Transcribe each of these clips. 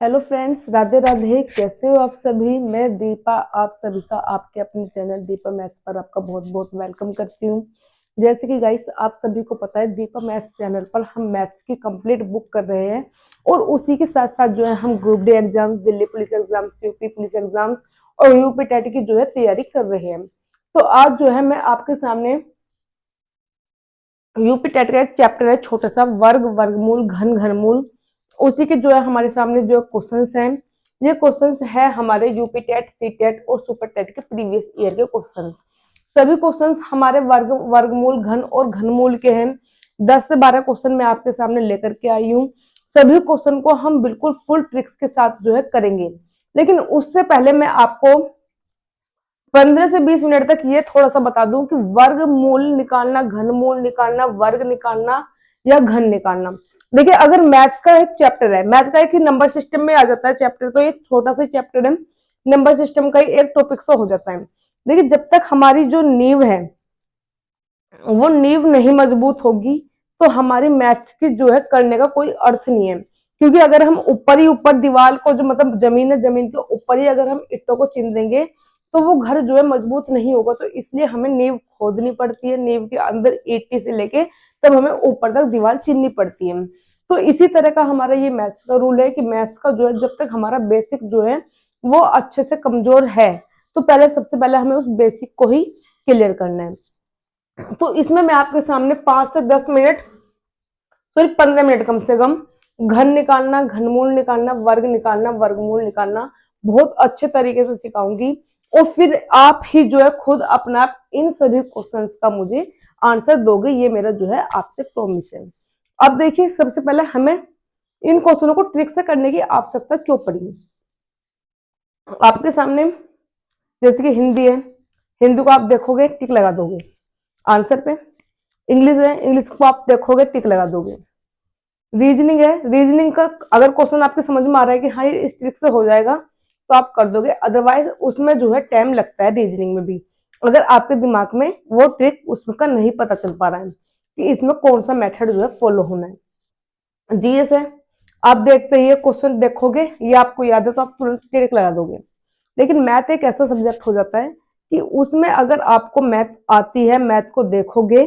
Hello friends, Radhe Radhe. कैसे हो आप सभी। मैं दीपा आप सभी का आपके अपने चैनल दीपा मैथ्स पर आपका बहुत बहुत वेलकम करती हूँ। जैसे कि गाइस आप सभी को पता है, दीपा मैथ्स चैनल पर हम मैथ्स की कंप्लीट बुक कर रहे हैं और उसी के साथ साथ जो है हम group D exams, Delhi police exams, UP police exams और यूपी टेट की जो है तैयारी कर रहे हैं। तो आज जो है मैं आपके सामने यूपी टेट का एक चैप्टर है, छोटा सा वर्ग, वर्गमूल, घन, घनमूल। उसी के जो है हमारे सामने जो क्वेश्चंस हैं, ये क्वेश्चंस है हमारे यूपी टेट, सी टेट और सुपर टेट के प्रीवियस ईयर के क्वेश्चंस। सभी क्वेश्चंस हमारे वर्गमूल, घन और घनमूल के हैं। 10 से 12 क्वेश्चन मैं आपके सामने लेकर के आई हूँ। सभी क्वेश्चन को हम बिल्कुल फुल ट्रिक्स के साथ जो है करेंगे। लेकिन उससे पहले मैं आपको 15 से 20 मिनट तक ये थोड़ा सा बता दूं कि वर्गमूल निकालना, घनमूल निकालना, वर्ग निकालना या घन निकालना। देखिए, अगर मैथ्स का एक चैप्टर है, मैथ का एक ही नंबर सिस्टम में आ जाता है चैप्टर, तो ये छोटा सा चैप्टर है, नंबर सिस्टम का ही एक टॉपिक सा हो जाता है। देखिए, जब तक हमारी जो नींव है वो नींव नहीं मजबूत होगी तो हमारी मैथ्स की जो है करने का कोई अर्थ नहीं है। क्योंकि अगर हम ऊपर ही ऊपर दीवार को, जो मतलब जमीन है, जमीन के ऊपर ही अगर हम ईंटों को चिन देंगे तो वो घर जो है मजबूत नहीं होगा। तो इसलिए हमें नींव खोदनी पड़ती है, नींव के अंदर ईंटी से लेके तब हमें ऊपर तक दीवार चिननी पड़ती है। तो इसी तरह का हमारा ये मैथ्स का रूल है कि मैथ्स का जो है जब तक हमारा बेसिक जो है वो अच्छे से कमजोर है तो पहले, सबसे पहले हमें उस बेसिक को ही क्लियर करना है। तो इसमें मैं आपके सामने 5 से 10 मिनट, सॉरी 15 मिनट कम से कम, घन निकालना, घनमूल निकालना, वर्ग निकालना, वर्गमूल निकालना बहुत अच्छे तरीके से सिखाऊंगी। और फिर आप ही जो है खुद अपना आप इन सभी क्वेश्चंस का मुझे आंसर दोगे, ये मेरा जो है आपसे प्रॉमिस है। अब देखिए, सबसे पहले हमें इन क्वेश्चनों को ट्रिक से करने की आवश्यकता क्यों पड़ी। आपके सामने जैसे कि हिंदी है, हिंदी को आप देखोगे टिक लगा दोगे आंसर पे। इंग्लिश है, इंग्लिश को आप देखोगे टिक लगा दोगे। रीजनिंग है, रीजनिंग का अगर क्वेश्चन आपके समझ में आ रहा है कि हाँ ये इस ट्रिक से हो जाएगा तो आप कर दोगे, अदरवाइज उसमें जो है टाइम लगता है रीजनिंग में भी, अगर आपके दिमाग में वो ट्रिक उसका नहीं पता चल पा रहा है कि इसमें कौन सा मेथड जो है फॉलो होना है। जीएस है, आप देखते ही क्वेश्चन देखोगे, ये आपको याद है तो आप तुरंत टिक लगा दोगे। लेकिन मैथ एक ऐसा सब्जेक्ट हो जाता है कि उसमें अगर आपको मैथ आती है, मैथ को देखोगे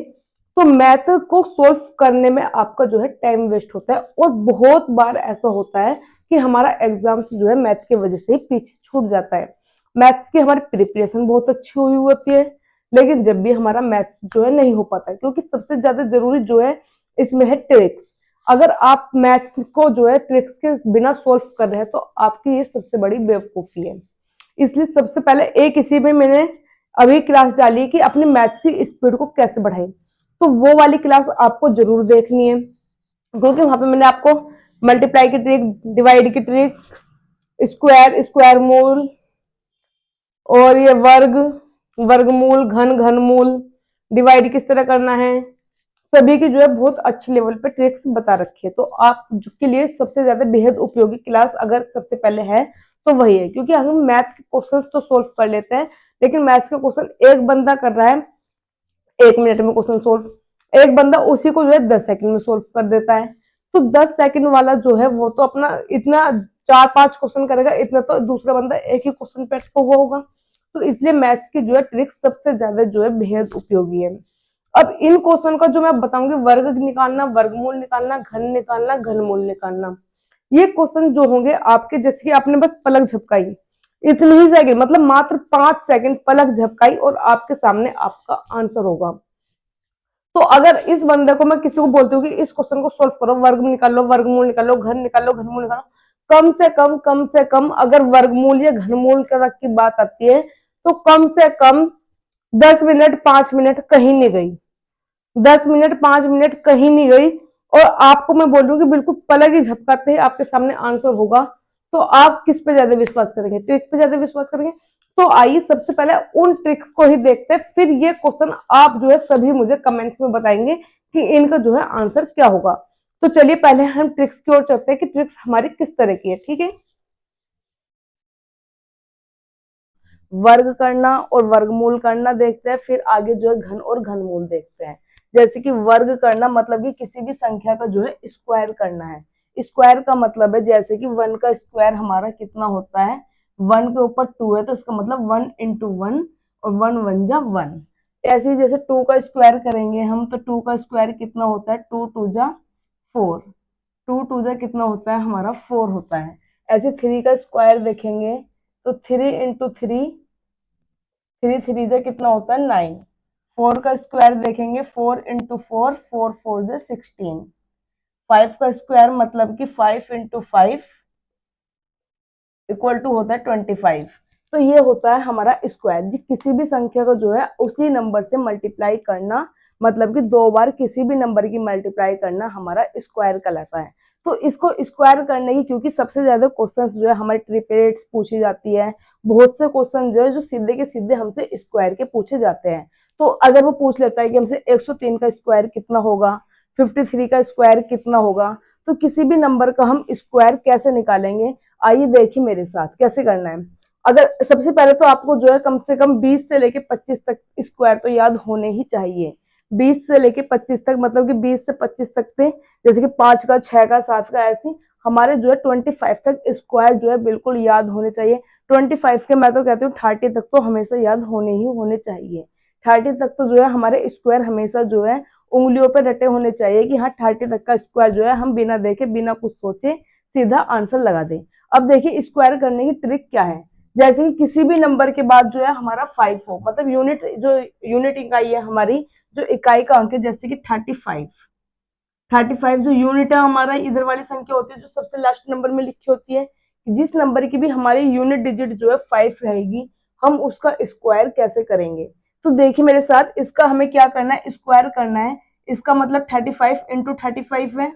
तो मैथ को सोल्व करने में आपका जो है टाइम वेस्ट होता है। और बहुत बार ऐसा होता है कि हमारा एग्जाम्स जो है मैथ की वजह से ही पीछे छूट जाता है। मैथ्स की हमारी प्रिपरेशन बहुत अच्छी हुई होती है, लेकिन जब भी हमारा मैथ्स जो है नहीं हो पाता है, क्योंकि सबसे ज्यादा जरूरी जो है इसमें है ट्रिक्स। अगर आप मैथ्स को जो है ट्रिक्स के बिना सोल्व कर रहे हैं तो आपकी ये सबसे बड़ी बेवकूफी है। इसलिए सबसे पहले एक इसी में मैंने अभी क्लास डाली कि अपनी मैथ्स की स्पीड को कैसे बढ़ाएं, तो वो वाली क्लास आपको जरूर देखनी है, क्योंकि वहां पे मैंने आपको मल्टीप्लाई की ट्रिक, डिवाइड की ट्रिक, स्क्वायर, स्क्वायर मूल और ये वर्ग, वर्गमूल, घन, घनमूल, डिवाइड किस तरह करना है, सभी की जो है बहुत अच्छे लेवल पे ट्रिक्स बता रखी है। तो आप के लिए सबसे ज्यादा बेहद उपयोगी क्लास अगर सबसे पहले है तो वही है, क्योंकि हम मैथ के क्वेश्चंस तो सोल्व कर लेते हैं, लेकिन मैथ्स के क्वेश्चन एक बंदा कर रहा है 1 मिनट में क्वेश्चन सोल्व, एक बंदा उसी को जो है 10 सेकंड में सोल्व कर देता है। तो 10 सेकंड वाला जो है वो तो अपना इतना 4-5 क्वेश्चन करेगा, इतना तो दूसरा बंदा एक ही क्वेश्चन पे अटका हुआ होगा। तो इसलिए मैथ्स की जो है ट्रिक सबसे ज्यादा जो है बेहद उपयोगी है। अब इन क्वेश्चन का जो मैं बताऊंगी, वर्ग निकालना, वर्गमूल निकालना, घन निकालना, घनमूल निकालना, ये क्वेश्चन जो होंगे आपके, जैसे कि आपने बस पलक झपकाई, इतनी ही सेकंड, मतलब मात्र 5 सेकंड पलक झपकाई और आपके सामने आपका आंसर होगा। तो अगर इस बंदे को मैं किसी को बोलती हूँ कि इस क्वेश्चन को सोल्व करो, वर्ग निकालो, वर्गमूल निकालो, घन निकालो, घनमूल निकालो, कम से कम अगर वर्गमूल या घनमूल की बात आती है तो कम से कम 10 मिनट, 5 मिनट कहीं नहीं गई, 10 मिनट, 5 मिनट कहीं नहीं गई। और आपको मैं बोल रही हूँ कि बिल्कुल पलक ही झपकाते ही आपके सामने आंसर होगा। तो आप किस पे ज्यादा विश्वास करेंगे, ट्रिक पे ज्यादा विश्वास करेंगे। तो आइए सबसे पहले उन ट्रिक्स को ही देखते हैं, फिर ये क्वेश्चन आप जो है सभी मुझे कमेंट्स में बताएंगे कि इनका जो है आंसर क्या होगा। तो चलिए पहले हम ट्रिक्स की ओर चलते हैं कि ट्रिक्स हमारी किस तरह की है। ठीक है, वर्ग करना और वर्गमूल करना देखते हैं, फिर आगे जो है घन और घनमूल देखते हैं। जैसे कि वर्ग करना मतलब कि किसी भी संख्या का जो है स्क्वायर करना है, स्क्वायर का मतलब है जैसे कि 1 का स्क्वायर हमारा कितना होता है, 1 के ऊपर 2 है तो इसका मतलब 1 इंटू 1 और 1 1 जा 1। ऐसे ही जैसे 2 का स्क्वायर करेंगे हम तो 2 का स्क्वायर कितना होता है, 2 2 जा 4, 2 2 जा कितना होता है हमारा 4 होता है। ऐसे 3 का स्क्वायर देखेंगे तो 3 इंटू 3, 3 3 जा कितना होता है 9। 4 का स्क्वायर देखेंगे 4 इंटू 4, 4 4 जा 16। 5 का स्क्वायर मतलब कि 5 इंटू 5 इक्वल टू होता है 25। तो ये होता है हमारा स्क्वायर। जी किसी भी संख्या को जो है उसी नंबर से मल्टीप्लाई करना, मतलब कि 2 बार किसी भी नंबर की मल्टीप्लाई करना हमारा स्क्वायर कहलाता है। तो इसको स्क्वायर करने की क्योंकि सबसे ज्यादा क्वेश्चंस जो है हमारे ट्रिपलेट्स पूछी जाती है, बहुत से क्वेश्चन जो है जो सीधे के सीधे हमसे स्क्वायर के पूछे जाते हैं। तो अगर वो पूछ लेता है कि हमसे 103 का स्क्वायर कितना होगा, 53 का स्क्वायर कितना होगा, तो किसी भी नंबर का हम स्क्वायर कैसे निकालेंगे, आइए देखिए मेरे साथ कैसे करना है। अगर सबसे पहले तो आपको जो है कम से कम 20 से लेके 25 तक स्क्वायर तो याद होने ही चाहिए। 20 से लेके 25 तक मतलब कि 20 से 25 तक थे, जैसे कि 5 का, 6 का, 7 का, ऐसी हमारे जो है 25 तक स्क्वायर जो है बिल्कुल याद होने चाहिए। 25 के मैं तो कहती हूँ 30 तक तो हमेशा याद होने ही होने चाहिए। 30 तक तो जो है हमारे स्क्वायर हमेशा जो है उंगलियों पे रटे होने चाहिए कि हाँ 30 तक का स्क्वायर जो है हम बिना देखे बिना कुछ सोचे सीधा आंसर लगा दें। अब देखिए स्क्वायर करने की ट्रिक क्या है। जैसे कि किसी भी नंबर के बाद जो है हमारा 5 हो, मतलब यूनिट जो यूनिट इकाई है हमारी, जो इकाई का अंक है, जैसे कि 35 जो यूनिट है हमारा इधर वाली संख्या होती है जो सबसे लास्ट नंबर में लिखी होती है। जिस नंबर की भी हमारी यूनिट डिजिट जो है 5 रहेगी, हम उसका स्क्वायर कैसे करेंगे। तो देखिए मेरे साथ, इसका हमें क्या करना है, स्क्वायर करना है। इसका मतलब 35 इंटू 35 है।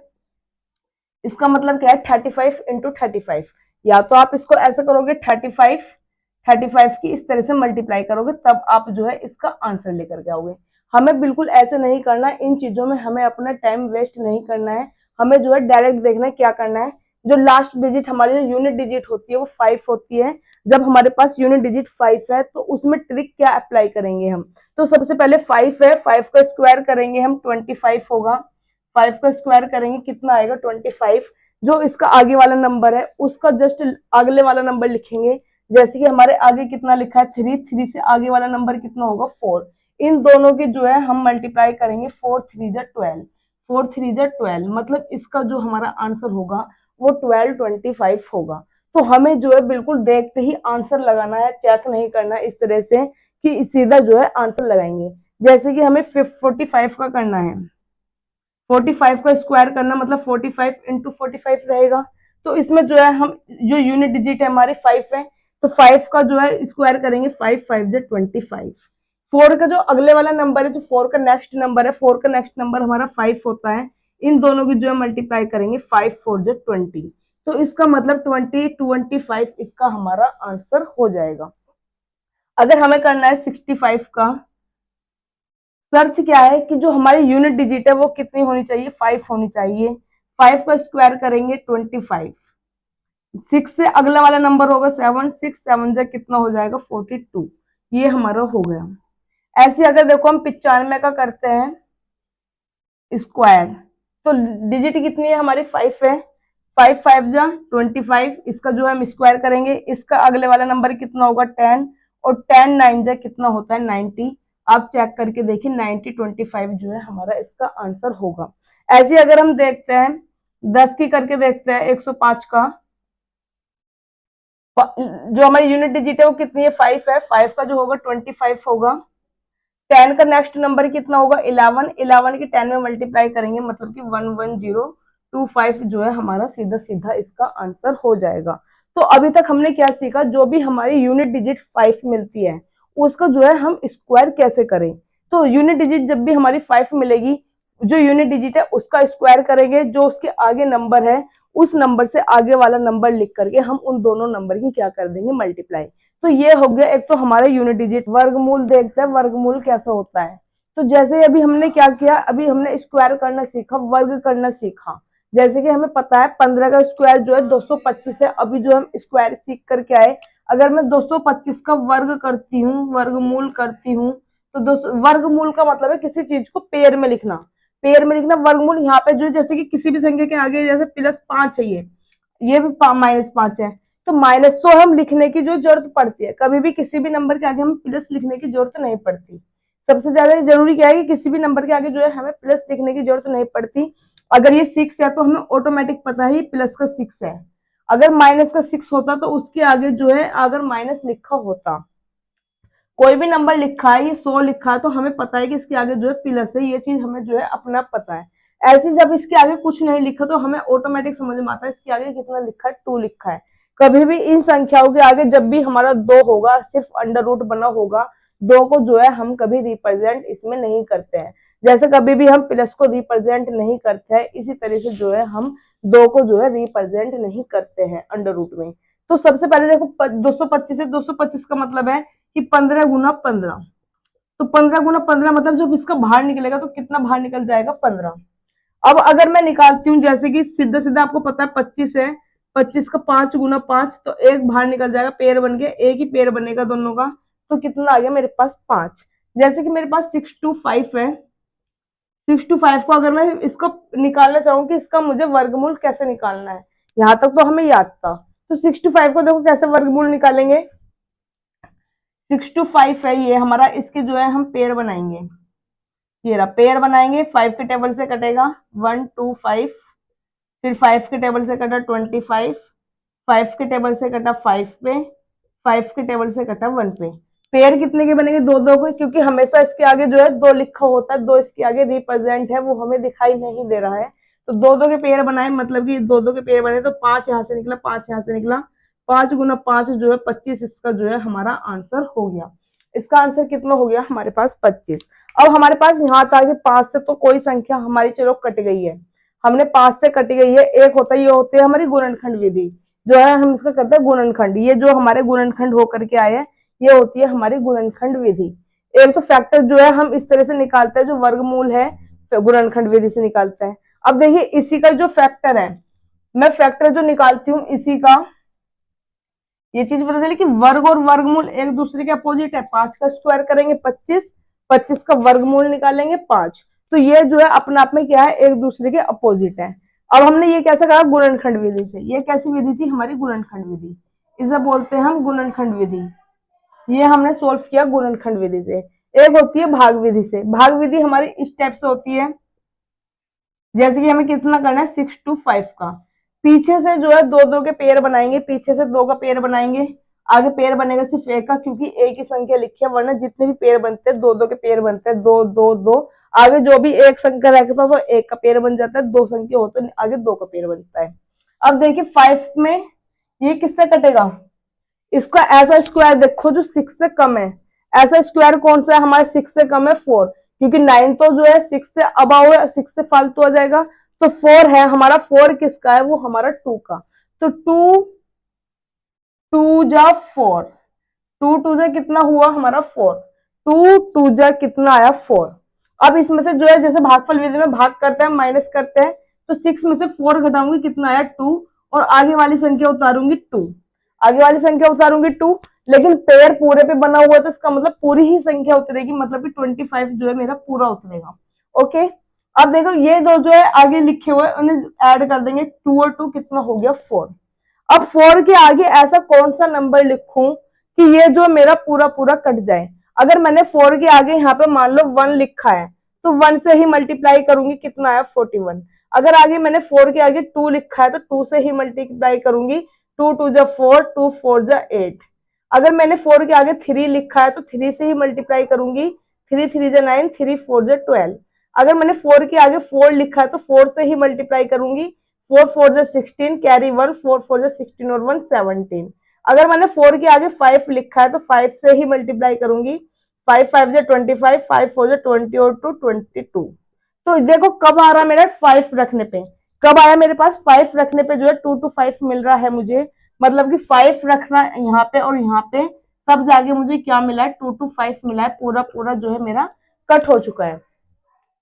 इसका मतलब क्या है 35 इंटू 35। या तो आप इसको ऐसे करोगे 35 की इस तरह से मल्टीप्लाई करोगे, तब आप जो है इसका आंसर लेकर के आओगे। हमें बिल्कुल ऐसे नहीं करना, इन चीजों में हमें अपना टाइम वेस्ट नहीं करना है। हमें जो है डायरेक्ट देखना है क्या करना है। जो लास्ट डिजिट हमारी जो यूनिट डिजिट होती है वो 5 होती है। जब हमारे पास यूनिट डिजिट 5 है तो उसमें ट्रिक क्या अप्लाई करेंगे हम। तो सबसे पहले 5 है, 5 का स्क्वायर करेंगे हम 25 होगा। 5 का स्क्वायर करेंगे कितना आएगा 25। जो इसका आगे वाला नंबर है उसका जस्ट अगले वाला नंबर लिखेंगे। जैसे कि हमारे आगे कितना लिखा है 3, 3 से आगे वाला नंबर कितना होगा 4। इन दोनों के जो है हम मल्टीप्लाई करेंगे 4 3 जा 12, 4 3 जा 12, मतलब इसका जो हमारा आंसर होगा वो 1225 होगा। तो हमें जो है बिल्कुल देखते ही आंसर लगाना है, चेक नहीं करना है इस तरह से कि सीधा जो है आंसर लगाएंगे। जैसे कि हमें 45 का करना है, 45 का स्क्वायर करना मतलब 45 इंटू 45 रहेगा। तो इसमें जो है हम जो यूनिट डिजिट है हमारे 5 है, तो 5 का जो है स्क्वायर करेंगे 5 5 जा 25। 4 का जो अगले वाला नंबर है, जो 4 का नेक्स्ट नंबर है, 4 का नेक्स्ट नंबर हमारा 5 होता है। इन दोनों की जो है मल्टीप्लाई करेंगे 5 4 जा 20। तो इसका मतलब 25 इसका हमारा आंसर हो जाएगा। अगर हमें करना है 65 का, शर्त क्या है कि जो हमारी यूनिट डिजिट है वो कितनी होनी चाहिए, 5 होनी चाहिए। 5 का स्क्वायर करेंगे 25। 6 से अगला वाला नंबर होगा 7, 6 7 जा कितना हो जाएगा 42। ये हमारा हो गया। ऐसे अगर देखो हम 95 का करते हैं स्क्वायर, तो डिजिट कितनी है हमारी 5 है। 5 5 जा 25, इसका जो है हम स्क्वायर करेंगे। इसका अगले वाला नंबर कितना होगा 10, और 10 9 जा कितना होता है 90। आप चेक करके देखिए 90 25 जो है हमारा इसका आंसर होगा। ऐसे अगर हम देखते हैं 10 की करके देखते हैं 105 का, जो हमारी यूनिट डिजिट है वो कितनी है 5 है। 5 का जो होगा 25 होगा। 10 का नेक्स्ट नंबर कितना होगा 11, 11 की 10 में मल्टीप्लाई करेंगे मतलब कि 11025 जो है हमारा सीधा सीधा इसका आंसर हो जाएगा। तो अभी तक हमने क्या सीखा, जो भी हमारी यूनिट डिजिट 5 मिलती है उसका जो है हम स्क्वायर कैसे करें। तो यूनिट डिजिट जब भी हमारी 5 मिलेगी, जो यूनिट डिजिट है उसका स्क्वायर करेंगे, जो उसके आगे नंबर है उस नंबर से आगे वाला नंबर लिख करके हम उन दोनों नंबर की क्या कर देंगे मल्टीप्लाई। तो ये हो गया एक तो हमारा यूनिट डिजिट। वर्गमूल देखते हैं वर्गमूल कैसा होता है। तो जैसे अभी हमने क्या किया, अभी हमने स्क्वायर करना सीखा, वर्ग करना सीखा। जैसे कि हमें पता है 15 का स्क्वायर जो है 225 है। अभी जो हम स्क्वायर सीख करके आए, अगर मैं 225 का वर्ग करती हूँ, वर्गमूल करती हूँ, तो वर्गमूल का मतलब है किसी चीज को पेयर में लिखना। पेयर में लिखना वर्गमूल। यहाँ पे जो जैसे कि किसी भी संख्या के आगे जैसे +5 है, ये भी -5 है, तो माइनस तो हम लिखने की जो जरूरत पड़ती है, कभी भी किसी भी नंबर के आगे हमें प्लस लिखने की जरूरत नहीं पड़ती। सबसे ज्यादा जरूरी क्या है कि किसी भी नंबर के आगे जो है हमें प्लस लिखने की जरूरत नहीं पड़ती। अगर ये 6 है तो हमें ऑटोमेटिक पता है प्लस का 6 है। अगर माइनस का 6 होता तो उसके आगे जो है अगर माइनस लिखा होता, कोई भी नंबर लिखा है, ये 100 लिखा है, तो हमें पता है कि इसके आगे जो है प्लस है, ये चीज हमें जो है अपना पता है। ऐसे जब इसके आगे कुछ नहीं लिखा तो हमें ऑटोमेटिक समझ में आता है इसके आगे कितना लिखा है, 2 लिखा है। कभी भी इन संख्याओं के आगे जब भी हमारा 2 होगा, सिर्फ अंडर रूट बना होगा, 2 को जो है हम कभी रिप्रेजेंट इसमें नहीं करते हैं। जैसे कभी भी हम प्लस को रिप्रेजेंट नहीं करते हैं, इसी तरह से जो है हम 2 को जो है रिप्रेजेंट नहीं करते हैं अंडर रूट में। तो सबसे पहले देखो 225 से 225 का मतलब है कि 15 गुना 15, तो 15 गुना 15 मतलब जब इसका बाहर निकलेगा तो कितना बाहर निकल जाएगा, 15। अब अगर मैं निकालती हूँ जैसे कि सीधा सीधा आपको पता है 25 है, 25 का 5 गुना 5, तो एक बाहर निकल जाएगा, पेयर बन गया, एक ही पेयर बनेगा दोनों का, तो कितना आ गया मेरे पास 5। जैसे कि मेरे पास 6 to 5 है, 6 to 5 को अगर मैं इसको निकालना चाहूँ कि इसका मुझे वर्गमूल कैसे निकालना है, यहाँ तक तो हमें याद था। तो 6 to 5 को देखो कैसे वर्गमूल निकालेंगे। 6 to 5 है ये हमारा, इसके जो है हम पेयर बनाएंगे, ये रहा पेयर बनाएंगे। 5 के टेबल से कटेगा 1 2 5, फिर 5 के टेबल से कटा 25, 5 के टेबल से कटा 5 पे, 5 के टेबल से कटा 1 पे। पेयर कितने के बनेंगे, 2 2 के, क्योंकि हमेशा इसके आगे जो है 2 लिखा होता है, 2 इसके आगे रिप्रेजेंट है, वो हमें दिखाई नहीं दे रहा है, तो 2 2 के पेयर बनाए, मतलब कि 2 2 के पेयर बने, तो 5 यहाँ से निकला, 5 यहाँ से निकला, 5 गुना 5 जो है 25, इसका जो है हमारा आंसर हो गया। इसका आंसर कितना हो गया हमारे पास 25। अब हमारे पास यहाँ था कि 5 से तो कोई संख्या हमारी चलो कट गई है, हमने 5 से कटी गई है, एक होता है, ये होती है हमारी गुणनखंड विधि, जो है हम इसका करते हैं गुणनखंड। ये जो हमारे गुणनखंड होकर के आए हैं, ये होती है हमारी गुणनखंड विधि। एक तो फैक्टर जो है हम इस तरह से निकालते हैं, जो वर्गमूल है गुणनखंड विधि से निकालते हैं। अब देखिए इसी का जो फैक्टर है, मैं फैक्टर जो निकालती हूँ इसी का, ये चीज पता चली कि वर्ग और वर्गमूल एक दूसरे के अपोजिट है। 5 का स्क्वायर करेंगे 25, 25 का वर्गमूल निकालेंगे 5, तो ये जो है अपने आप में क्या है, एक दूसरे के अपोजिट है। अब हमने ये कैसे कहा, गुणनखंड विधि से। ये कैसी विधि थी हमारी, गुणनखंड विधि, इसे बोलते हैं हम गुणनखंड विधि। ये हमने सोल्व किया गुणनखंड विधि से। एक होती है भाग विधि से। भाग विधि हमारी इस टाइप से होती है, जैसे कि हमें कितना करना है 6 to 5 का, पीछे से जो है 2 2 के पेयर बनाएंगे, पीछे से 2 का पेयर बनाएंगे, आगे पेयर बनेगा सिर्फ एक का, क्योंकि एक ही संख्या लिखी है, वरना जितने भी पेयर बनते हैं 2 2 के पेयर बनते हैं, 2 2 2, आगे जो भी एक संख्या रहता है तो एक का पेयर बन जाता है, 2 संख्या हो तो आगे 2 का पेयर बनता है। अब देखिए 5 में ये किससे कटेगा, इसका ऐसा स्क्वायर देखो जो 6 से कम है, ऐसा स्क्वायर कौन सा है हमारे 6 से कम है 4, क्योंकि 9 तो जो है 6 से अबाव है, 6 से फालतू आ जाएगा, तो 4 है हमारा, 4 किसका है, वो हमारा 2 का, तो 2 2 जा 4, 2 2 जा कितना हुआ हमारा 4, 2 2 जा कितना आया 4। अब इसमें से जो है जैसे भागफल विधि में भाग करते हैं माइनस करते हैं, तो 6 में से 4 घटाऊंगी कितना आया 2, और आगे वाली संख्या उतारूंगी 2, आगे वाली संख्या उतारूंगी 2, लेकिन पेयर पूरे पे बना हुआ है तो इसका मतलब पूरी ही संख्या उतरेगी, मतलब कि 25 जो है मेरा पूरा उतरेगा। ओके, अब देखो ये दो जो है आगे लिखे हुए उन्हें ऐड कर देंगे, 2 और 2 कितना हो गया 4। अब 4 के आगे ऐसा कौन सा नंबर लिखूं कि ये जो मेरा पूरा पूरा कट जाए। अगर मैंने 4 के आगे यहाँ पे मान लो 1 लिखा है, तो 1 से ही मल्टीप्लाई करूंगी, कितना आया 41। अगर आगे मैंने 4 के आगे 2 लिखा है तो 2 से ही मल्टीप्लाई करूंगी, 2 2 जा 4, 2 4 जा 8। अगर मैंने 4 के आगे 3 लिखा है तो 3 से ही मल्टीप्लाई करूंगी, 3 3 जा 9, 3 4 जा 12। अगर मैंने 4 के आगे 4 लिखा है तो 4 से ही मल्टीप्लाई करूंगी, 4 4 जा 16, कैरी 1, 4 4 जा 16 और 1 17। अगर मैंने 4 के आगे 5 लिखा है तो 5 से ही मल्टीप्लाई करूंगी, 5 5 जा 25, 5 4 जा 20 और 2 22। तो देखो कब आ रहा मेरा 5 रखने पे, कब आया मेरे पास 5 रखने पे जो है 2 to 5 मिल रहा है मुझे, मतलब कि 5 रखना यहाँ पे और यहाँ पे, तब जाके मुझे क्या मिला है 2 to 5 मिला है, पूरा पूरा जो है मेरा कट हो चुका है।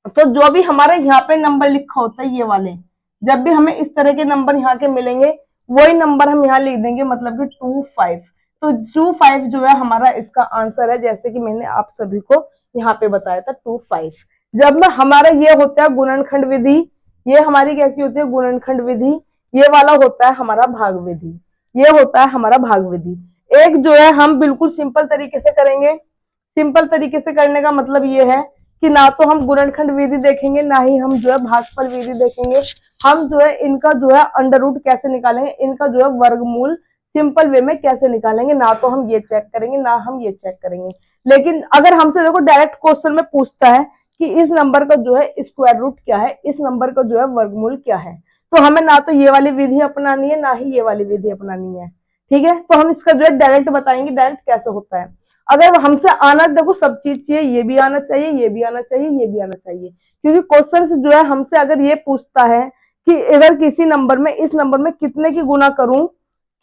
तो जो भी हमारे यहाँ पे नंबर लिखा होता है ये वाले, जब भी हमें इस तरह के नंबर यहाँ के मिलेंगे वही नंबर हम यहाँ लिख देंगे, मतलब कि 2 5। तो 2 5 जो है हमारा इसका आंसर है, जैसे कि मैंने आप सभी को यहाँ पे बताया था 2 5। जब में हमारा ये होता है गुणनखंड विधि, ये हमारी कैसी होती है गुणनखंड विधि, ये वाला होता है हमारा भाग विधि, ये होता है हमारा भाग विधि। एक जो है हम बिल्कुल सिंपल तरीके से करेंगे। सिंपल तरीके से करने का मतलब ये है कि ना तो हम गुणनखंड विधि देखेंगे, ना ही हम जो है भागफल विधि देखेंगे। हम जो है इनका जो है अंडर रूट कैसे निकालेंगे, इनका जो है वर्गमूल सिंपल वे में कैसे निकालेंगे, ना तो हम ये चेक करेंगे ना हम ये चेक करेंगे। लेकिन अगर हमसे देखो डायरेक्ट क्वेश्चन में पूछता है कि इस नंबर का जो है स्क्वायर रूट क्या है, इस नंबर का जो है वर्गमूल क्या है, तो हमें ना तो ये वाली विधि अपनानी है ना ही ये वाली विधि अपनानी है। ठीक है, तो हम इसका जो है डायरेक्ट बताएंगे डायरेक्ट कैसे होता है। अगर हमसे आना देखो सब चीज चाहिए, ये भी आना चाहिए, ये भी आना चाहिए, ये भी आना चाहिए, क्योंकि क्वेश्चन जो है हमसे अगर ये पूछता है कि अगर किसी नंबर में इस नंबर में कितने की गुना करूं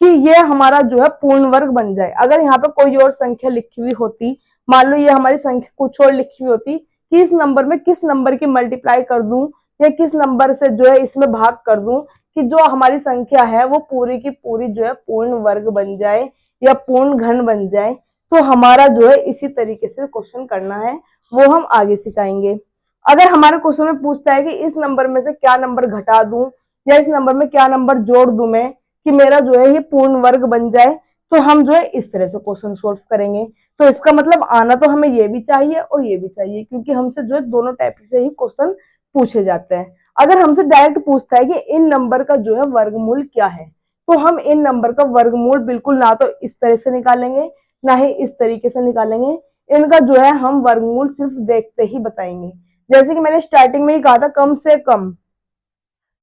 कि ये हमारा जो है पूर्ण वर्ग बन जाए। अगर यहाँ पे कोई और संख्या लिखी हुई होती, मान लो ये हमारी संख्या कुछ और लिखी हुई होती कि इस नंबर में किस नंबर की मल्टीप्लाई कर दूं या किस नंबर से जो है इसमें भाग कर दूं कि जो हमारी संख्या है वो पूरी की पूरी जो है पूर्ण वर्ग बन जाए या पूर्ण घन बन जाए, तो हमारा जो है इसी तरीके से क्वेश्चन करना है, वो हम आगे सिखाएंगे। अगर हमारे क्वेश्चन में पूछता है कि इस नंबर में से क्या नंबर घटा दूं या इस नंबर में क्या नंबर जोड़ दूं मैं कि मेरा जो है ये पूर्ण वर्ग बन जाए, तो हम जो है इस तरह से क्वेश्चन सोल्व करेंगे। तो इसका मतलब आना तो हमें ये भी चाहिए और ये भी चाहिए, क्योंकि हमसे जो है दोनों टाइप से ही क्वेश्चन पूछे जाते हैं। अगर हमसे डायरेक्ट पूछता है कि इन नंबर का जो है वर्गमूल क्या है, तो हम इन नंबर का वर्गमूल बिल्कुल ना तो इस तरह से निकालेंगे ना ही इस तरीके से निकालेंगे। इनका जो है हम वर्गमूल सिर्फ देखते ही बताएंगे। जैसे कि मैंने स्टार्टिंग में ही कहा था, कम से कम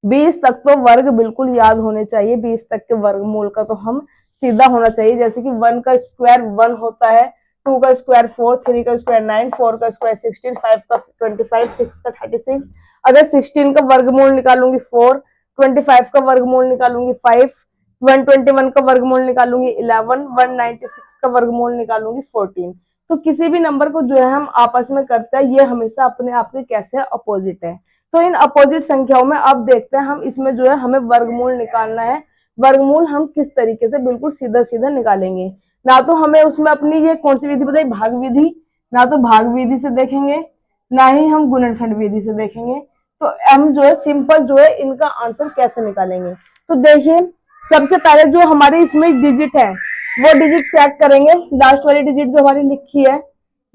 20 तक तो वर्ग बिल्कुल याद होने चाहिए। 20 तक के वर्गमूल का तो हम सीधा होना चाहिए। जैसे कि 1 का स्क्वायर 1 होता है, 2 का स्क्वायर 4, 3 का स्क्वायर 9, 4 का स्क्वायर 16, 5 का 25, 6 का 36। अगर 16 का वर्गमूल निकालूंगी 4, 25 का वर्गमूल निकालूंगी 5, 121 का वर्गमूल निकालूंगी 11, 196 का वर्गमूल निकालूंगी 14। तो किसी भी नंबर को जो है हम आपस में करते हैं, ये हमेशा अपने आप के कैसे अपोजिट है। तो इन अपोजिट संख्याओं में अब देखते हैं हम इसमें जो है हमें वर्गमूल निकालना है। वर्गमूल हम किस तरीके से बिल्कुल सीधा सीधा निकालेंगे। ना तो हमें उसमें अपनी ये कौन सी विधि बताई, भाग विधि, ना तो भाग विधि से देखेंगे ना ही हम गुणनखंड विधि से देखेंगे। तो हम जो है सिंपल जो है इनका आंसर कैसे निकालेंगे। तो देखिए सबसे पहले जो हमारे इसमें डिजिट है वो डिजिट चेक करेंगे। लास्ट वाली डिजिट जो हमारी लिखी है,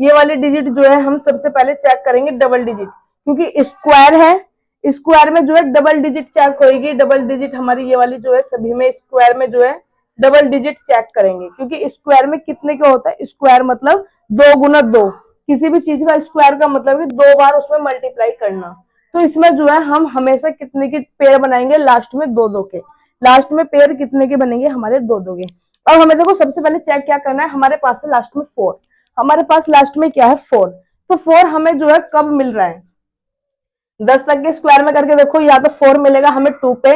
ये वाली डिजिट जो है हम सबसे पहले चेक करेंगे डबल डिजिट, क्योंकि स्क्वायर है, स्क्वायर में जो है डबल डिजिट चेक होगी। डबल डिजिट हमारी ये वाली जो है सभी में स्क्वायर में जो है डबल डिजिट चेक करेंगे, क्योंकि स्क्वायर में कितने का होता है, स्क्वायर मतलब 2 गुना 2। किसी भी चीज का स्क्वायर का मतलब है 2 बार उसमें मल्टीप्लाई करना। तो इसमें जो है हम हमेशा कितने के पेयर बनाएंगे, लास्ट में 2-2 के। लास्ट में पेयर कितने के बनेंगे, हमारे 2-2 के। अब हमें देखो सबसे पहले चेक क्या करना है, हमारे पास है लास्ट में 4, हमारे पास लास्ट में क्या है 4। तो 4 हमें जो है कब मिल रहा है, 10 तक के स्क्वायर में करके देखो, या तो 4 मिलेगा हमें 2 पे,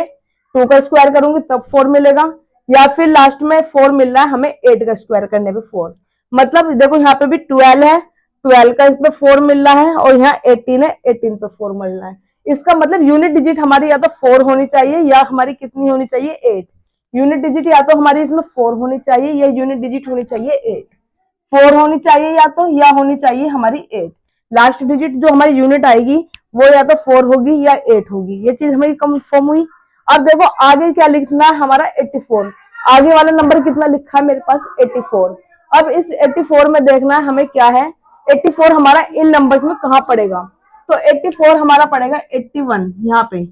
2 का स्क्वायर करूंगी तब 4 मिलेगा, या फिर लास्ट में 4 मिल रहा है हमें 8 का स्क्वायर करने पे 4। मतलब देखो यहाँ पे भी 12 है, 12 का इसमें 4 मिल रहा है, और यहाँ 18 है, 18 पे 4 मिल रहा है। इसका मतलब यूनिट डिजिट हमारी या तो 4 होनी चाहिए या हमारी कितनी होनी चाहिए 8। यूनिट डिजिट या तो हमारी इसमें 4 होनी चाहिए या यूनिट डिजिट होनी चाहिए 8। 4 होनी चाहिए या तो, या होनी चाहिए हमारी 8। लास्ट डिजिट जो हमारी यूनिट आएगी वो या तो 4 होगी या 8 होगी। ये चीज हमारी कंफर्म हुई। अब देखो आगे क्या लिखना है हमारा 84। आगे वाला नंबर कितना लिखा है मेरे पास 84। अब इस 84 में देखना है हमें क्या है, 84 हमारा इन नंबर्स में कहाँ पड़ेगा। तो 84 हमारा पड़ेगा 81, यहाँ पे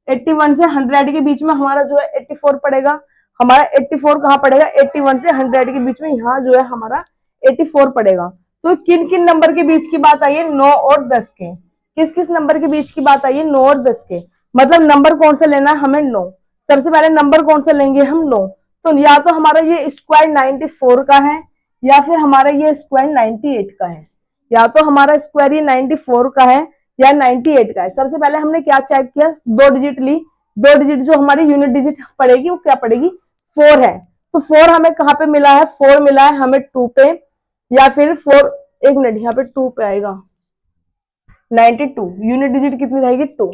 81 से 100 के बीच में हमारा जो है 84 पड़ेगा। हमारा 84 कहाँ पड़ेगा, 81 से 100 के बीच में यहाँ जो है हमारा 84 पड़ेगा। तो किन किन नंबर के बीच की बात आई है, 9 और 10 के। किस किस नंबर के बीच की बात आई है, 9 और 10 के। मतलब नंबर कौन सा लेना है हमें, 9। सबसे पहले नंबर कौन सा लेंगे हम, 9। तो या तो हमारा ये स्क्वायर 94 का है या फिर हमारा ये स्क्वायर 98 का है। या तो हमारा स्क्वायर ये 94 का है या 98 का है। सबसे पहले हमने क्या चेक किया, 2 डिजिट ली। 2 डिजिट जो हमारी यूनिट डिजिट पड़ेगी वो क्या पड़ेगी, 4 है। तो 4 हमें कहाँ पे मिला है, 4 मिला है हमें 2 पे, या फिर 4, एक मिनट यहाँ पे 2 पे आएगा 92। यूनिट डिजिट कितनी रहेगी 2,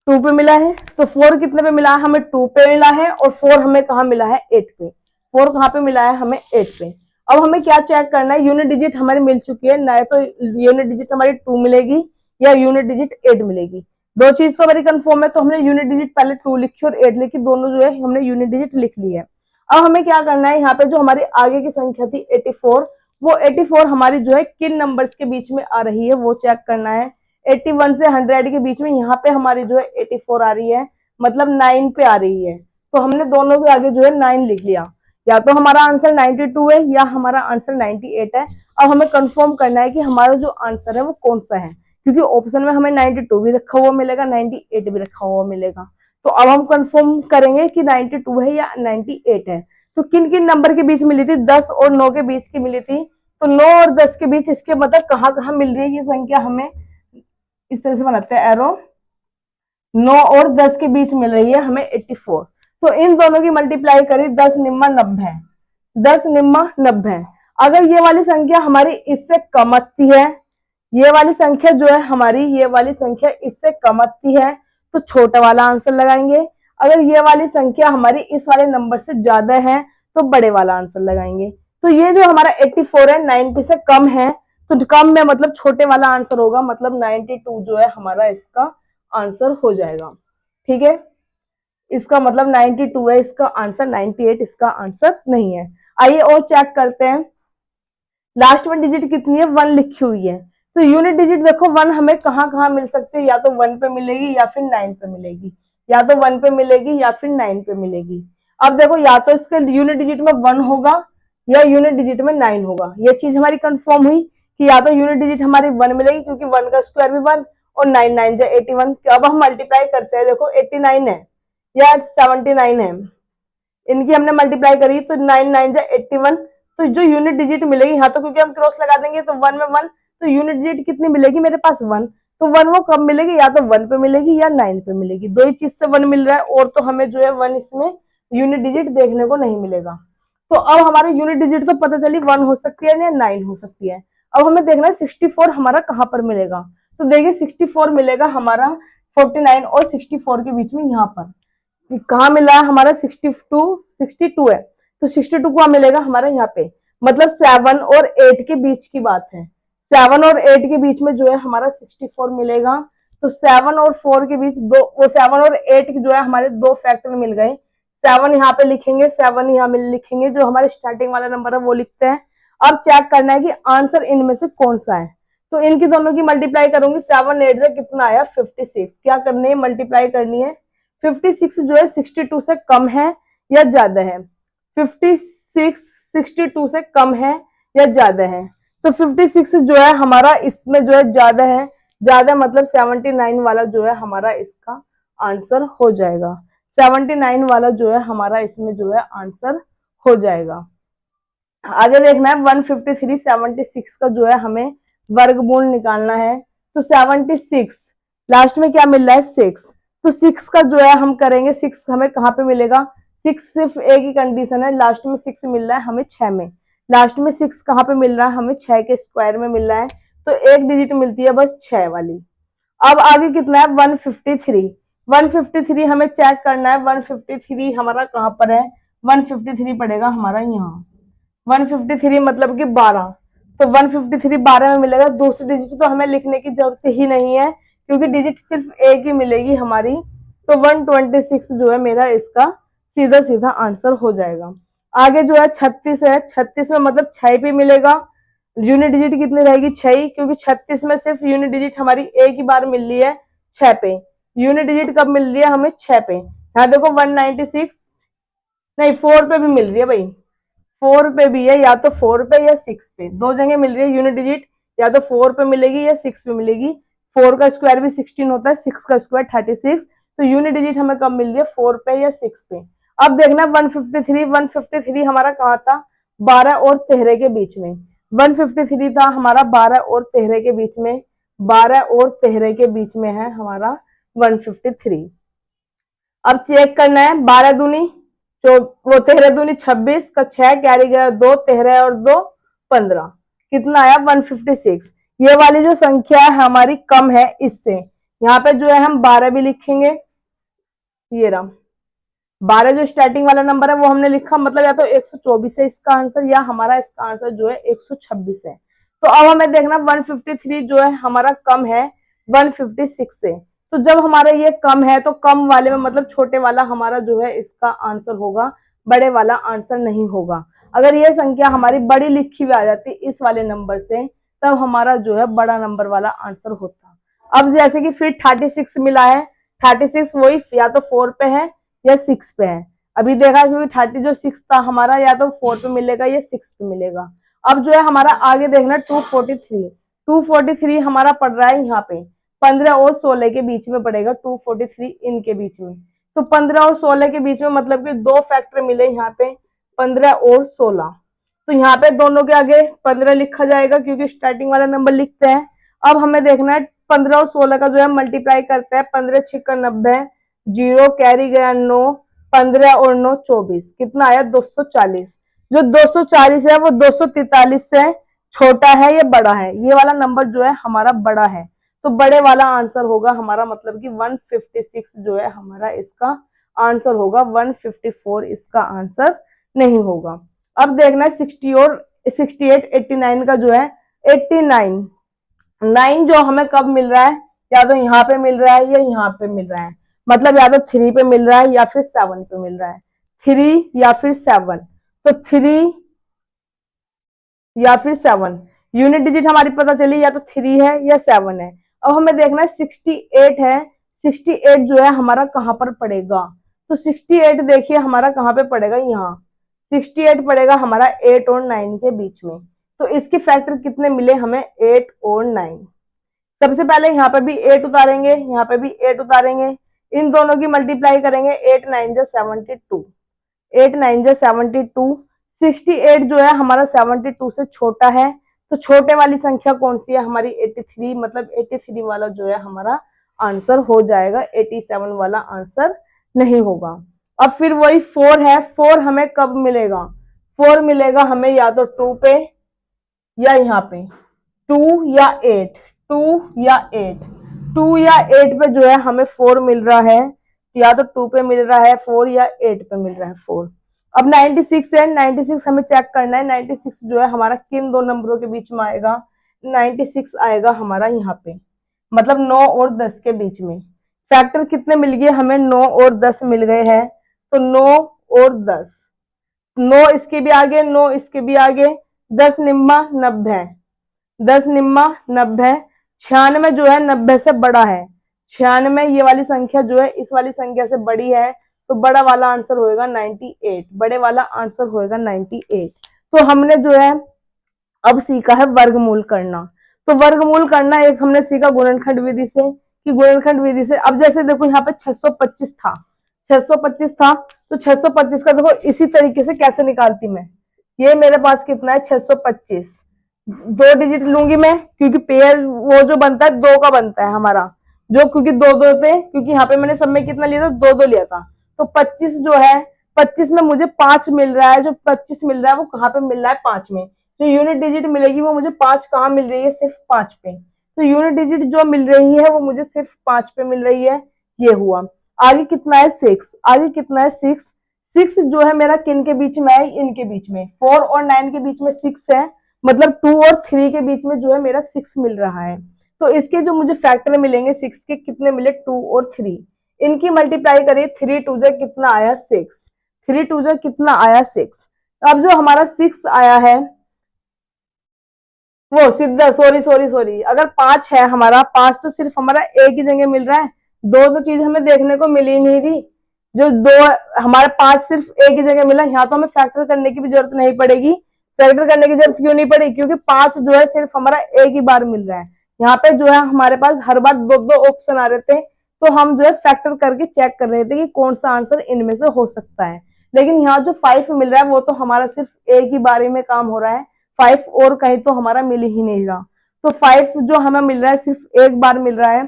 2 पे मिला है। तो 4 कितने पे मिला है हमें, 2 पे मिला है। और 4 हमें कहाँ मिला है, 8 पे। 4 कहाँ पे मिला है हमें, 8 पे। अब हमें क्या चेक करना है, यूनिट डिजिट हमारी मिल चुकी है ना, तो यूनिट डिजिट हमारी 2 मिलेगी या यूनिट डिजिट 8 मिलेगी। दो चीज तो हमारी कंफर्म है, तो हमने यूनिट डिजिट पहले 2 लिखी और 8 लिखी, दोनों जो है हमने यूनिट डिजिट लिख ली है। अब हमें क्या करना है, यहाँ पे जो हमारी आगे की संख्या थी 84, वो 84 हमारी जो है किन नंबर्स के बीच में आ रही है वो चेक करना है। 81 से 100 के बीच में यहाँ पे हमारी जो है 84 आ रही है, मतलब 9 पे आ रही है, तो हमने दोनों के आगे जो है 9 लिख लिया। या तो हमारा आंसर 92 है या हमारा आंसर 98 है। अब हमें कंफर्म करना है कि हमारा जो आंसर है वो कौन सा है, क्योंकि ऑप्शन में हमें 92 भी रखा हुआ मिलेगा, 98 भी रखा हुआ मिलेगा। तो अब हम कंफर्म करेंगे कि 92 है या 98 है। तो किन किन नंबर के बीच मिली थी, 10 और 9 के बीच की मिली थी, तो 9 और 10 के बीच, इसके मतलब कहाँ कहाँ मिल रही है ये संख्या, हमें इस तरह से बनाते हैं एरो, 9 और 10 के बीच मिल रही है हमें 84। तो इन दोनों की मल्टीप्लाई करी, 10 निम्मा 90, 10 निम्मा 90। अगर ये वाली संख्या हमारी इससे कम आती है, ये वाली संख्या जो है हमारी, ये वाली संख्या इससे कम आती है, तो छोटा वाला आंसर लगाएंगे। अगर ये वाली संख्या हमारी इस वाले नंबर से ज्यादा है तो बड़े वाला आंसर लगाएंगे। तो ये जो हमारा 84 है 90 से कम है, तो कम में मतलब छोटे वाला आंसर होगा, मतलब 92 जो है हमारा इसका आंसर हो जाएगा। ठीक है, इसका मतलब 92 है इसका आंसर, 98 इसका आंसर नहीं है। आइए और चेक करते हैं, लास्ट में डिजिट कितनी है, 1 लिखी हुई है, तो यूनिट डिजिट देखो 1 हमें कहाँ कहाँ मिल सकती है, या तो 1 पे मिलेगी या फिर 9 पे मिलेगी, या तो 1 पे मिलेगी या फिर 9 पे मिलेगी। अब देखो या तो इसके यूनिट डिजिट में 1 होगा या यूनिट डिजिट में 9 होगा, ये चीज हमारी कंफर्म हुई कि या तो यूनिट डिजिट हमारी 1 मिलेगी, क्योंकि 1 का स्क्वायर भी 1 और 9 9 जो 81। अब हम मल्टीप्लाई करते हैं, देखो 89 है या 79 है, इनकी हमने मल्टीप्लाई करी तो 9 9 जा 81, तो जो यूनिट डिजिट मिलेगी, यहाँ तो क्योंकि हम क्रॉस लगा देंगे तो 1 में 1, तो यूनिट डिजिट कितनी मिलेगी मेरे पास 1, तो 1 वो कब मिलेगी, या तो 1 पे मिलेगी या 9 पे मिलेगी, दो ही चीज से 1 मिल रहा है, और तो हमें जो है 1 इसमें यूनिट डिजिट देखने को नहीं मिलेगा। तो अब हमारे यूनिट डिजिट तो पता चली 1 हो सकती है या 9 हो सकती है। अब हमें देखना है 64 हमारा कहाँ पर मिलेगा, तो देखिए 64 मिलेगा हमारा 49 और 64 के बीच में, यहाँ पर कहाँ मिला है हमारा 62 है, तो 62 कहाँ मिलेगा हमारा यहाँ पे, मतलब 7 और 8 के बीच की बात है, 7 और 8 के बीच में जो है हमारा 64 मिलेगा। तो 7 और 4 के बीच दो, वो 7 और 8 जो है हमारे दो फैक्टर मिल गए, 7 यहाँ पे लिखेंगे, 7 यहाँ में लिखेंगे, जो हमारे स्टार्टिंग वाला नंबर है वो लिखते हैं। अब चेक करना है कि आंसर इनमें से कौन सा है, तो इनकी दोनों की मल्टीप्लाई करूंगी, 7 8 से कितना आया 56, क्या करनी है मल्टीप्लाई करनी है। 56 जो है 62 से कम है या ज्यादा है, 56 62 से कम है या ज्यादा है, तो 56 जो है हमारा इसमें जो है ज्यादा है, ज्यादा मतलब 79 वाला जो है हमारा इसका आंसर हो जाएगा, 79 वाला जो है हमारा इसमें जो है आंसर हो जाएगा। आगे देखना है 153 76 का जो है हमें वर्गमूल निकालना है, तो 76 लास्ट में क्या मिल रहा है 6, तो 6 का जो है हम करेंगे, 6 हमें कहाँ पे मिलेगा, 6 सिर्फ एक ही कंडीशन है, लास्ट में 6 मिल रहा है हमें 6 में, लास्ट में 6 कहाँ पे मिल रहा है हमें 6 के स्क्वायर में मिल रहा है, तो एक डिजिट मिलती है बस 6 वाली। अब आगे कितना है 153, 153 हमें चेक करना है, 153 हमारा कहाँ पर है, 153 पड़ेगा हमारा यहाँ, 153 मतलब कि 12, तो 153 12 में मिलेगा, दूसरी डिजिट तो हमें लिखने की जरूरत ही नहीं है, क्योंकि डिजिट सिर्फ एक ही मिलेगी हमारी, तो 126 जो है मेरा इसका सीधा सीधा आंसर हो जाएगा। आगे जो है 36 है, 36 में मतलब 6 पे मिलेगा, यूनिट डिजिट कितनी रहेगी 6, क्योंकि 36 में सिर्फ यूनिट डिजिट हमारी एक ही बार मिल रही है 6 पे, यूनिट डिजिट कब मिल रही है हमें 6 पे, यहाँ देखो 196 नहीं 4 पे भी मिल रही है भाई, 4 पे भी है, या तो 4 पे या 6 पे, दो जगह मिल रही है यूनिट डिजिट, या तो 4 पे मिलेगी या 6 पे मिलेगी, 4 का स्क्वायर भी 16 होता है, 6 का स्क्वायर 36, तो यूनिट डिजिट हमें कब मिल रही है 4 पे या 6 पे। अब देखना 153 हमारा कहाँ था 12 और 13 के बीच में, 153 था हमारा 12 और 13 के बीच में, 12 और 13 के बीच में है हमारा 153। अब चेक करना है 12 दूनी जो वो 13 दूनी 26 का 6 कैरी गया 2, 13 और 2 15, कितना आया 156। ये वाली जो संख्या है हमारी कम है इससे, यहाँ पे जो है हम 12 भी लिखेंगे, ये रहा 12 जो स्टार्टिंग वाला नंबर है वो हमने लिखा, मतलब या तो 124 है इसका आंसर, या हमारा इसका आंसर जो है 126 है। तो अब हमें देखना 153 जो है हमारा कम है 156 से। तो जब हमारा ये कम है तो कम वाले में मतलब छोटे वाला हमारा जो है इसका आंसर होगा, बड़े वाला आंसर नहीं होगा। अगर ये संख्या हमारी बड़ी लिखी हुई आ जाती इस वाले नंबर से, तब हमारा जो है बड़ा नंबर वाला आंसर होता। अब जैसे कि फिर 36 मिला है, 36 वही या तो 4 पे है या 6 पे है। अभी देखा क्योंकि 30 जो 6 था हमारा या तो 4 पे मिलेगा या 6 पे मिलेगा। अब जो है हमारा आगे देखना 243, 243 हमारा पड़ रहा है यहाँ पे 15 और 16 के बीच में पड़ेगा, 243 इनके बीच में। तो 15 और 16 के बीच में मतलब कि दो फैक्टर मिले यहाँ पे 15 और 16। तो यहाँ पे दोनों के आगे 15 लिखा जाएगा क्योंकि स्टार्टिंग वाला नंबर लिखते हैं। अब हमें देखना है 15 और 16 का जो है मल्टीप्लाई करते हैं, 15 छिक्का 90, 0 कैरी गया 9, 15 और 9 24, कितना आया 240। जो 240 है वो 243 से छोटा है या बड़ा है, ये वाला नंबर जो है हमारा बड़ा है। तो बड़े वाला आंसर होगा हमारा, मतलब कि 156 जो है हमारा इसका आंसर होगा, 154 इसका आंसर नहीं होगा। अब देखना है 60 और 68 89 का जो है 89 9 जो हमें कब मिल रहा है, या तो यहाँ पे मिल रहा है या यहाँ पे मिल रहा है, मतलब या तो 3 पे मिल रहा है या फिर 7 पे मिल रहा है, 3 या फिर 7। तो 3 या फिर 7 यूनिट डिजिट हमारी पता चली, या तो 3 है या 7 है। अब हमें देखना है 68 है, 68 जो है हमारा कहाँ पर पड़ेगा, तो 68 देखिए हमारा कहाँ पे पड़ेगा, यहाँ 68 पड़ेगा हमारा 8 और 9 के बीच में। तो इसके फैक्टर कितने मिले हमें, 8 और 9। सबसे पहले यहाँ पे भी 8 उतारेंगे, यहाँ पे भी 8 उतारेंगे, इन दोनों की मल्टीप्लाई करेंगे, 8 9 जा 72, 8 9 जा 72। 68 जो है हमारा 72 से छोटा है, तो छोटे वाली संख्या कौन सी है हमारी 83, मतलब 83 वाला जो है हमारा आंसर हो जाएगा, 87 वाला आंसर नहीं होगा। अब फिर वही 4 है, 4 हमें कब मिलेगा, 4 मिलेगा हमें या तो 2 पे या यहाँ पे 2 या 8, 2 या 8, 2 या 8 पे जो है हमें 4 मिल रहा है, या तो 2 पे मिल रहा है 4 या 8 पे मिल रहा है 4। अब 96 है, 96 हमें चेक करना है, 96 जो है हमारा किन दो नंबरों के बीच में आएगा, 96 आएगा हमारा यहाँ पे, मतलब 9 और 10 के बीच में। फैक्टर कितने मिल गए हमें, 9 और 10 मिल गए हैं, तो 9 और 10, 9 इसके भी आगे, 9 इसके भी आगे, 10 निम्मा 90, 10 निम्मा 90, 96 जो है 90 से बड़ा है, 96 ये वाली संख्या जो है इस वाली संख्या से बड़ी है, तो बड़ा वाला आंसर होएगा 98, बड़े वाला आंसर होएगा 98। तो हमने जो है अब सीखा है वर्गमूल करना। तो वर्गमूल करना एक हमने सीखा गुणनखंड विधि से, कि गुणनखंड विधि से अब जैसे देखो यहाँ पे 625 था, 625 था, तो 625 का देखो इसी तरीके से कैसे निकालती मैं, ये मेरे पास कितना है 625, 2 डिजिट लूंगी मैं क्योंकि पेयर वो जो बनता है 2 का बनता है हमारा, जो क्योंकि 2 पे, क्योंकि यहाँ पे मैंने सब में कितना लिया था 2 लिया था, तो 25 जो है 25 में मुझे 5 मिल रहा है, जो 25 मिल रहा है वो कहाँ पे मिल रहा है 5 में, जो यूनिट डिजिट मिलेगी वो मुझे 5 कहाँ मिल रही है, सिर्फ 5 पे। तो यूनिट डिजिट जो मिल रही है वो मुझे सिर्फ 5 पे मिल रही है, ये हुआ। आगे कितना है 6, आगे कितना है 6, 6 जो है मेरा किन के बीच में है, इनके बीच में, 4 और 9 के बीच में 6 है, मतलब 2 और 3 के बीच में जो है मेरा 6 मिल रहा है। तो इसके जो मुझे फैक्टर मिलेंगे 6 के कितने मिले, 2 और 3, इनकी मल्टीप्लाई करिए, 3 2 जा कितना आया 6, 3 2 जा कितना आया 6। अब जो हमारा 6 आया है वो सीधा सॉरी अगर 5 है हमारा, 5 तो सिर्फ हमारा एक ही जगह मिल रहा है, दो तो चीज हमें देखने को मिली नहीं रही, जो 2 हमारे 5 सिर्फ एक ही जगह मिला, यहाँ तो हमें फैक्टर करने की भी जरूरत नहीं पड़ेगी। फैक्टर करने की जरूरत क्यों नहीं पड़ी, क्योंकि 5 जो है सिर्फ हमारा एक ही बार मिल रहा है, यहाँ पे जो है हमारे पास हर बार 2 ऑप्शन आ रहे थे, तो हम जो है फैक्टर करके चेक कर रहे थे कि कौन सा आंसर इनमें से हो सकता है। लेकिन यहाँ जो 5 मिल रहा है वो तो हमारा सिर्फ एक ही बारी में काम हो रहा है, 5 और कहीं तो हमारा मिल ही नहीं रहा, तो 5 जो हमें मिल रहा है सिर्फ एक बार मिल रहा है।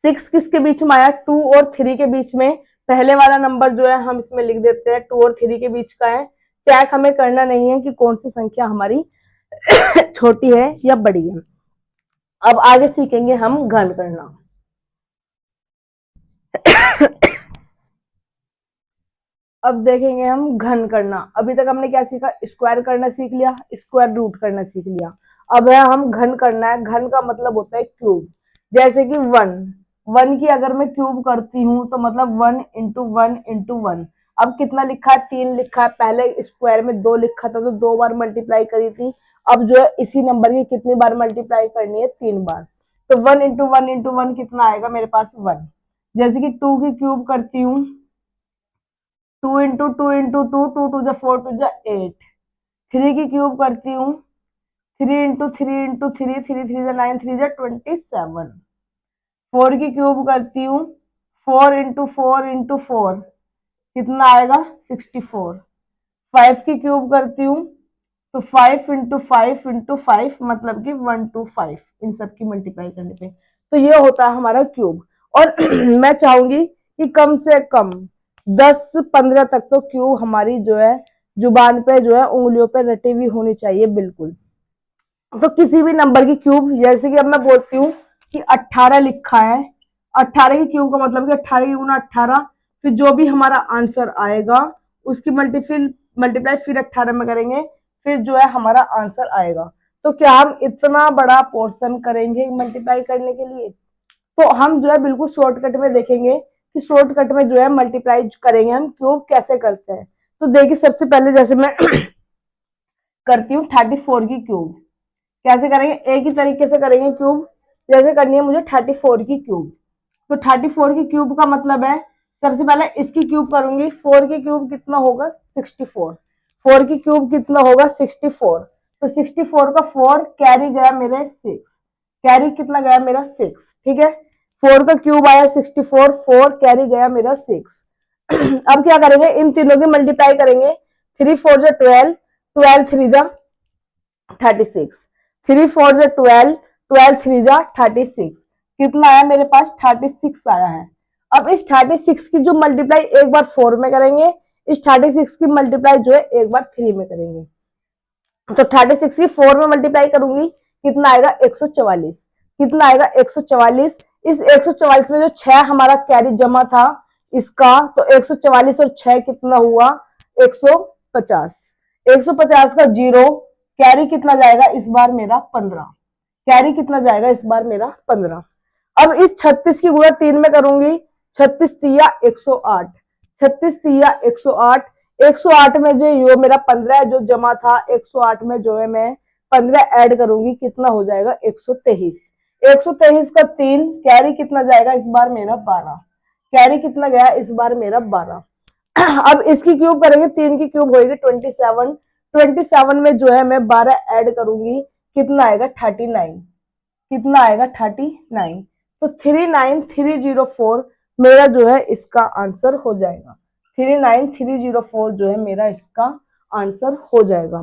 6 किसके बीच में आया, 2 और 3 के बीच में, पहले वाला नंबर जो है हम इसमें लिख देते हैं 2 और 3 के बीच का है। चेक हमें करना नहीं है कि कौन सी संख्या हमारी छोटी है या बड़ी है। अब आगे सीखेंगे हम घन करना। अब देखेंगे हम घन करना। अभी तक हमने क्या सीखा, स्क्वायर करना सीख लिया, स्क्वायर रूट करना सीख लिया। अब है हम घन करना है। घन का मतलब होता है क्यूब। जैसे कि 1 की अगर मैं क्यूब करती हूँ तो मतलब 1 × 1 × 1। अब कितना लिखा है, 3 लिखा है। पहले स्क्वायर में 2 लिखा था तो 2 बार मल्टीप्लाई करी थी। अब जो है इसी नंबर की कितनी बार मल्टीप्लाई करनी है, 3 बार। तो 1 × 1 × 1 कितना आएगा मेरे पास, 1। जैसे कि 2 की क्यूब करती हूँ, 2 × 2 × 2 2 2 जा 4 2 जा 8। 3 की क्यूब करती हूँ, 3 × 3 × 3 3 3 जा 9 3 जा 27। 4 की क्यूब करती हूँ, 4 × 4 × 4 कितना आएगा, 64। 5 की क्यूब करती हूँ तो 5 × 5 × 5 मतलब कि 125। इन सब की मल्टीप्लाई करने पे तो ये होता है हमारा क्यूब। और मैं चाहूंगी कि कम से कम 10-15 तक तो क्यूब हमारी जो है जुबान पे जो है उंगलियों पे रटी हुई होनी चाहिए बिल्कुल। तो किसी भी नंबर की क्यूब, जैसे कि अब मैं बोलती हूँ कि 18 लिखा है, 18 की क्यूब का मतलब कि 18 की गुना 18। फिर जो भी हमारा आंसर आएगा उसकी मल्टीप्लाई फिर 18 में करेंगे, फिर जो है हमारा आंसर आएगा। तो क्या हम इतना बड़ा पोर्शन करेंगे मल्टीप्लाई करने के लिए? तो हम जो है बिल्कुल शॉर्टकट में देखेंगे कि शॉर्टकट में जो है मल्टीप्लाई करेंगे हम क्यूब कैसे करते हैं। तो देखिए सबसे पहले जैसे मैं करती हूँ 34 की क्यूब। कैसे करेंगे, एक ही तरीके से करेंगे क्यूब। जैसे करनी है मुझे 34 की क्यूब, तो 34 की क्यूब का मतलब है सबसे पहले इसकी क्यूब करूंगी। 4 की क्यूब कितना होगा, 64। 4 की क्यूब कितना होगा, 64। तो 64 का 4 कैरी गया मेरे 6, कैरी कितना गया मेरा 6, ठीक है। 4 का क्यूब आया 64, 4 कैरी गया मेरा 6। अब क्या करेंगे, इन तीनों की मल्टीप्लाई करेंगे। 3 4 जा 12, 12 3 जा 36, 3 4 जा 12, 12 3 जा 36। कितना आया मेरे पास, 36 आया है। अब इस 36 की जो मल्टीप्लाई एक बार 4 में करेंगे, इस 36 की मल्टीप्लाई जो है एक बार 3 में करेंगे। तो 36 की 4 में मल्टीप्लाई करूंगी, कितना आएगा, 144। कितना आएगा, 144। इस 144 में जो 6 हमारा कैरी जमा था इसका, तो 144 और 6 कितना हुआ, 150। 150 का 0 कैरी कितना जाएगा इस बार मेरा, 15। कैरी कितना जाएगा इस बार मेरा, 15। अब इस 36 की गुणा 3 में करूंगी, 36 तिया 108, 36 तिया 108। 108 में जो यो मेरा 15 जो जमा था, 108 में जो है मैं 15 ऐड करूंगी, कितना हो जाएगा, 123। 123 का 3 कैरी कितना जाएगा इस बार मेरा, 12। कैरी कितना गया इस बार मेरा, 12। अब इसकी क्यूब करेंगे, 3 की क्यूब होगी 27। 27 में जो है मैं 12 ऐड करूंगी, कितना आएगा, 39। कितना आएगा, 39। तो 39304 मेरा जो है इसका आंसर हो जाएगा। 39304 जो है मेरा इसका आंसर हो जाएगा।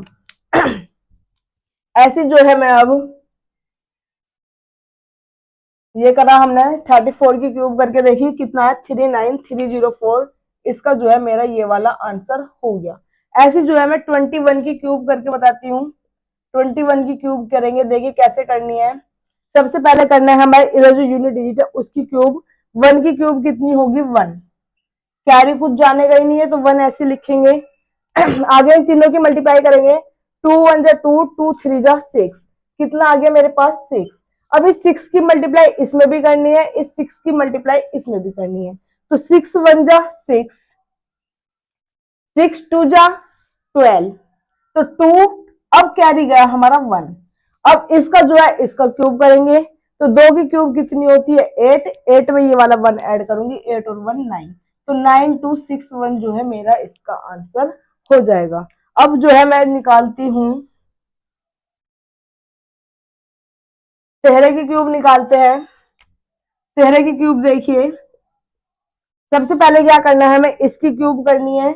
ऐसी जो है मैं अब ये करा हमने 34 की क्यूब करके देखी, कितना है, 39304। इसका जो है मेरा ये वाला आंसर हो गया। ऐसी जो है मैं 21 की क्यूब करके बताती हूँ। 21 की क्यूब करेंगे, देखिए कैसे करनी है। सबसे पहले करना है हमारे इधर जो यूनिट डिजिट है उसकी क्यूब। 1 की क्यूब कितनी होगी, 1। कैरी कुछ जानेगा ही नहीं है तो 1 ऐसे लिखेंगे। आगे इन तीनों की मल्टीप्लाई करेंगे, 2 1 जा 2, 2 3 जा 6। कितना आ गया मेरे पास, 6। अब इस 6 की मल्टीप्लाई इसमें भी करनी है, इस 6 की मल्टीप्लाई इसमें भी करनी है। तो 6 1 जा 6, 6 2 जा 12। तो 2, अब कैरी गया हमारा 1। अब इसका जो है इसका क्यूब करेंगे, तो 2 की क्यूब कितनी होती है, 8। 8 में ये वाला 1 ऐड करूंगी, 8 और 1 9। तो 9261 जो है मेरा इसका आंसर हो जाएगा। अब जो है मैं निकालती हूं चेहरे की क्यूब, निकालते हैं चेहरे की क्यूब। देखिए सबसे पहले क्या करना है, हमें इसकी क्यूब करनी है।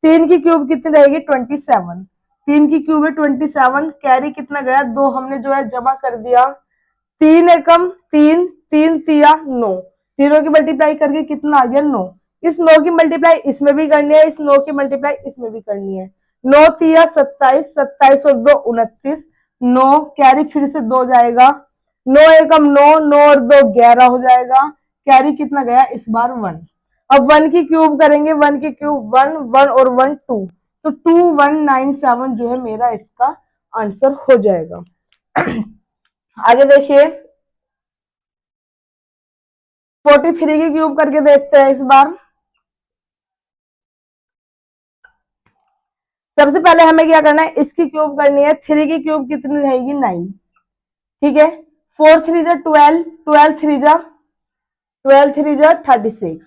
3 की क्यूब कितनी रहेगी, 27। 3 की क्यूब है 27। कैरी कितना गया, 2 हमने जो है जमा कर दिया। 3 एकम 3, 3 तिया 9। तीनों की मल्टीप्लाई करके कितना आ गया, 9। इस 9 की मल्टीप्लाई इसमें भी करनी है, इस 9 की मल्टीप्लाई इसमें भी करनी है। 9 तिया 27, 27 और 2 29। 9 कैरी फिर से 2 जाएगा, 9 एकम 9, 9 और 2 11 हो जाएगा। कैरी कितना गया इस बार, 1। अब 1 की क्यूब करेंगे, 1 की क्यूब 1, 1 और 1 2, तो 2197 जो है मेरा इसका आंसर हो जाएगा। आगे देखिए 43 की क्यूब करके देखते हैं इस बार। सबसे पहले हमें क्या करना है, इसकी क्यूब करनी है। 3 की क्यूब कितनी रहेगी 9, ठीक है। 4 3 जा 12, 12 3 जा 12 3 जा 36,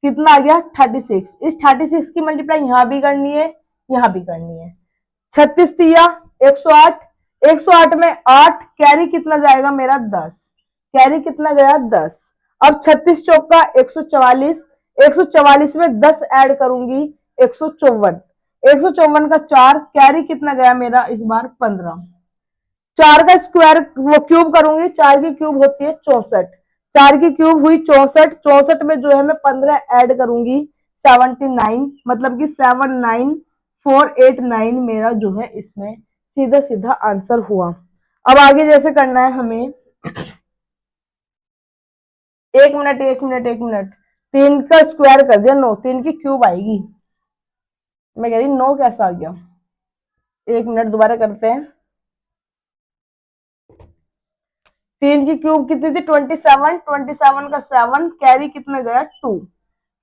कितना आ गया 36। इस 36 की मल्टीप्लाई यहां भी करनी है, यहां भी करनी है। 36 तिया 108, 108 में 8 कैरी कितना जाएगा मेरा 10, कैरी कितना गया 10। अब 36 चौका 144, 144 में 10 ऐड करूंगी 154, 154 का 4 कैरी कितना गया मेरा इस बार 15। 4 का स्क्वायर वो क्यूब करूंगी, 4 की क्यूब होती है 64, 4 की क्यूब हुई 64, 64 में जो है मैं 15 ऐड करूंगी 79, मतलब कि 79489 मेरा जो है इसमें सीधा सीधा आंसर हुआ। अब आगे जैसे करना है हमें, एक मिनट एक मिनट एक मिनट, 3 का स्क्वायर कर दिया 9, 3 की क्यूब आएगी। मैं कह रही 9 कैसा आ गया, एक मिनट दोबारा करते हैं। 3 की क्यूब कितनी थी 27, 27 का 7 कैरी कितना गया 2,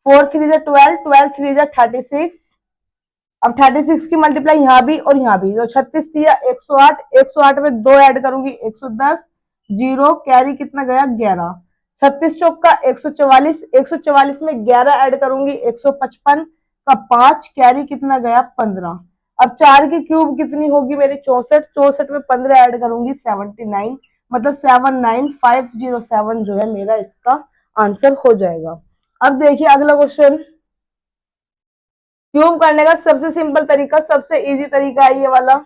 4 3 जा 12, 12 3 जा 36। अब 36 की मल्टीप्लाई यहां भी और यहां भी, तो 36 दिया 108, 108 में 2 ऐड करूंगी 110, 0 कैरी कितना गया 11। 36 चौका 144, 144 में 11 ऐड करूंगी 155 का 5 कैरी कितना गया 15। अब 4 की क्यूब कितनी होगी मेरी 64, 64 में 15 ऐड करूंगी 79, मतलब 79507 जो है मेरा इसका आंसर हो जाएगा। अब देखिए अगला क्वेश्चन, क्यूब करने का सबसे सिंपल तरीका, सबसे इजी तरीका है ये वाला।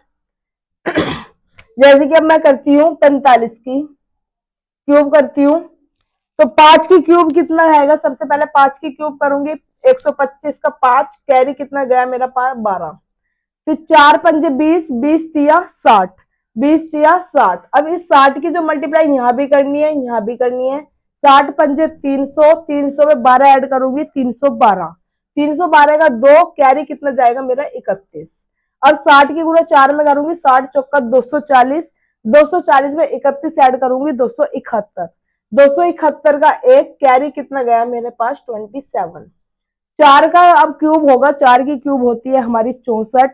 जैसे कि अब मैं करती हूँ 45 की क्यूब करती हूँ, तो 5 की क्यूब कितना रहेगा, सबसे पहले 5 की क्यूब करूंगी 125 का 5 कैरी कितना गया मेरा 12। फिर 4 पंजे 20, 20 दिया 60, 20 दिया 60। अब इस 60 की जो मल्टीप्लाई यहां भी करनी है, यहां भी करनी है। 60 पंजे 300, 300 में 12 ऐड करूंगी 312, 312 का 2 कैरी कितना जाएगा मेरा 31। अब 60 की गुणा 4 में करूंगी, 60 चौका 240, 240 में 31 ऐड करूंगी 271, 271 का 1 कैरी कितना गया मेरे पास 27। 4 का अब क्यूब होगा, 4 की क्यूब होती है हमारी 64,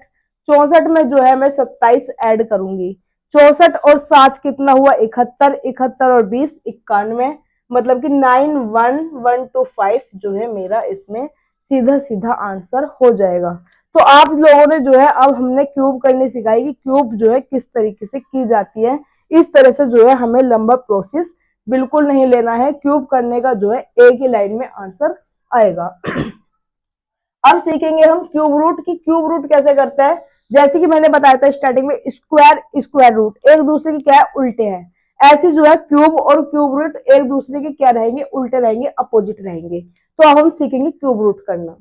64 में जो है मैं 27 ऐड करूंगी। 64 और 7 कितना हुआ 71, 71 और 20 91, मतलब कि 91125 जो है मेरा इसमें सीधा सीधा आंसर हो जाएगा। तो आप लोगों ने जो है, अब हमने क्यूब करनी सिखाई कि क्यूब जो है किस तरीके से की जाती है। इस तरह से जो है हमें लंबा प्रोसेस बिल्कुल नहीं लेना है, क्यूब करने का जो है एक ही लाइन में आंसर आएगा। अब सीखेंगे हम क्यूब रूट की, क्यूब रूट कैसे करते हैं। जैसे कि मैंने बताया था स्टार्टिंग में, स्क्वायर स्क्वायर रूट एक दूसरे के क्या है उल्टे हैं, ऐसे जो है क्यूब और क्यूब रूट एक दूसरे के क्या रहेंगे उल्टे रहेंगे, अपोजिट रहेंगे। तो अब हम सीखेंगे क्यूब रूट करना।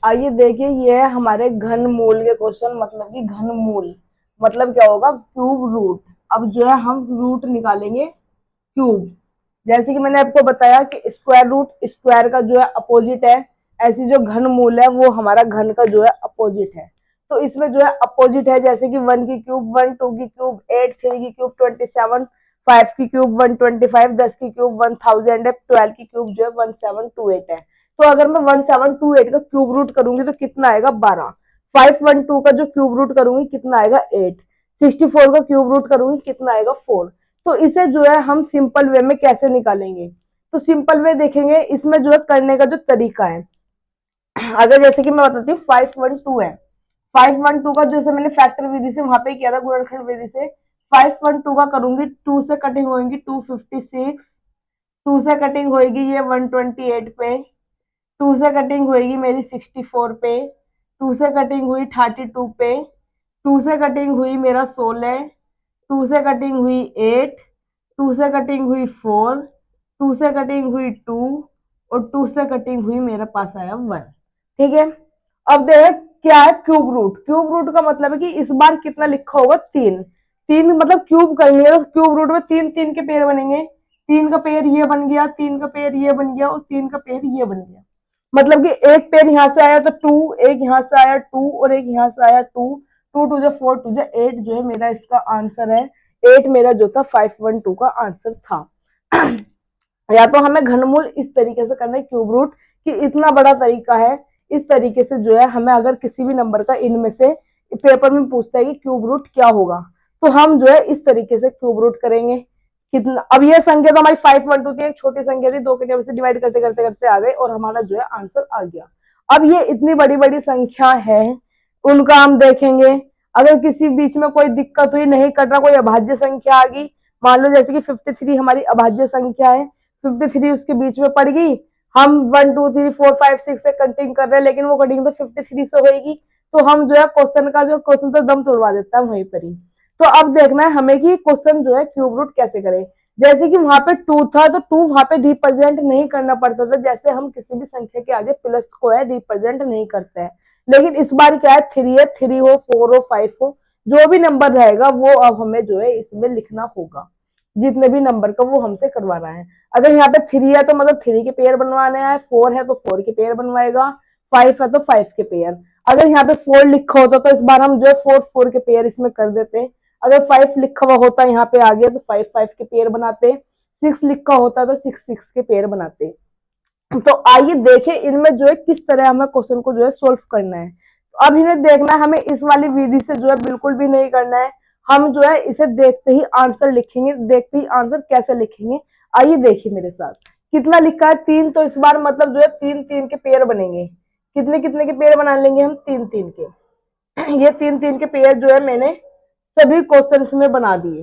आइए देखिए, ये है हमारे घन मूल के क्वेश्चन, मतलब कि घन मूल मतलब क्या होगा क्यूब रूट। अब जो है हम रूट निकालेंगे क्यूब। जैसे कि मैंने आपको बताया कि स्क्वायर रूट स्क्वायर का जो है अपोजिट है, ऐसी जो घन मूल है वो हमारा घन का जो है अपोजिट है। तो इसमें जो है अपोजिट है, जैसे कि 1 की क्यूब 1, 2 की क्यूब 8, 3 की क्यूब 27, 5 की क्यूब 125, 10 की क्यूब 1000 है, 12 की क्यूब जो है 1728 है। तो अगर मैं 1728 का क्यूब रूट करूंगी तो कितना आएगा 12। 512 का जो क्यूब रूट करूंगी कितना आएगा 8। 64 का क्यूब रूट करूंगी कितना आएगा 4। तो इसे जो है हम सिंपल वे में कैसे निकालेंगे, तो सिंपल वे देखेंगे इसमें जो है करने का जो तरीका है। अगर जैसे कि मैं बताती हूँ 512 है, 512 का जैसे मैंने फैक्टर विधि से वहां पे किया था गुणनखंड विधि से, 512 का करूंगी 2 से कटिंग होगी 256, 2 से कटिंग होगी ये 128 पे, 2 से कटिंग होगी मेरी 64 पे, 2 से कटिंग हुई 32 पे, 2 से कटिंग हुई मेरा 16, 2 से कटिंग हुई 8, 2 से कटिंग हुई 4, 2 से कटिंग हुई 2 और 2 से कटिंग हुई मेरे पास आया 1। ठीक है। अब देख क्या है क्यूब रूट, क्यूब रूट का मतलब है कि इस बार कितना लिखा होगा 3, 3 मतलब क्यूब करनी है तो क्यूब रूट में 3 3 के पेयर बनेंगे, 3 का पेयर ये बन गया, 3 का पेयर ये बन गया और 3 का पेयर ये बन गया। मतलब कि एक पेयर यहाँ से आया तो 2, एक यहाँ से आया 2 और एक यहाँ से आया 2, 2 2 4 2 8 जो है मेरा इसका आंसर है। 8 मेरा जो था 512 का आंसर था। या तो हमें घनमूल इस तरीके से करना है क्यूब रूट, कि इतना बड़ा तरीका है, इस तरीके से जो है हमें अगर किसी भी नंबर का इनमें से पेपर में पूछता है कि क्यूब रूट क्या होगा, तो हम जो है इस तरीके से क्यूब रूट करेंगे। कितना, अब ये संख्या तो हमारी 512 थी, एक छोटी संख्या थी, 2 के टेबल से डिवाइड करते करते करते आ गए और हमारा जो है आंसर आ गया। अब ये इतनी बड़ी बड़ी संख्या है, उनका हम देखेंगे। अगर किसी बीच में कोई दिक्कत हुई, नहीं करना, कोई अभाज्य संख्या आ गई, मान लो जैसे कि 53 हमारी अभाज्य संख्या है, 53 उसके बीच में पड़ गई, हम 1 2 3 4 5 6 से कटिंग कर रहे हैं, लेकिन वो कटिंग तो 53 से होगी, तो हम जो है क्वेश्चन तो दम तोड़वा देता है वहीं पर ही। तो अब देखना है हमें कि क्वेश्चन जो है क्यूब रूट कैसे करें। जैसे कि वहां पे 2 था तो 2 वहां पे रिप्रेजेंट नहीं करना पड़ता था, जैसे हम किसी भी संख्या के आगे प्लस को है रिप्रेजेंट नहीं करते हैं। लेकिन इस बार क्या है, 3 है, 3 हो, 4 हो, 5 हो, जो भी नंबर रहेगा वो अब हमें जो है इसमें लिखना होगा, जितने भी नंबर का वो हमसे करवाना है। अगर यहाँ पे 3 है तो मतलब 3 के पेयर बनवाने हैं, 4 है तो 4 के पेयर बनवाएगा, 5 है तो 5 के पेयर। अगर यहाँ पे 4 लिखा होता तो इस बार हम जो है 4 के पेयर इसमें कर देते। अगर 5 लिखा हुआ होता यहाँ पे आ गया तो 5 के पेयर बनाते, 6 लिखा होता तो 6 के पेयर बनाते। तो आइए देखें इनमें जो है किस तरह हमें क्वेश्चन को जो है सोल्व करना है। तो अब इन्हें देखना है, हमें इस वाली विधि से जो है बिल्कुल भी नहीं करना है, हम जो है इसे देखते ही आंसर लिखेंगे। देखते ही आंसर कैसे लिखेंगे, आइए देखिए मेरे साथ। कितना लिखा है, 3, तो इस बार मतलब जो है 3 के पेयर बनेंगे। कितने कितने के पेयर बना लेंगे हम, 3 के। ये 3 के पेयर जो है मैंने सभी क्वेश्चंस में बना दिए।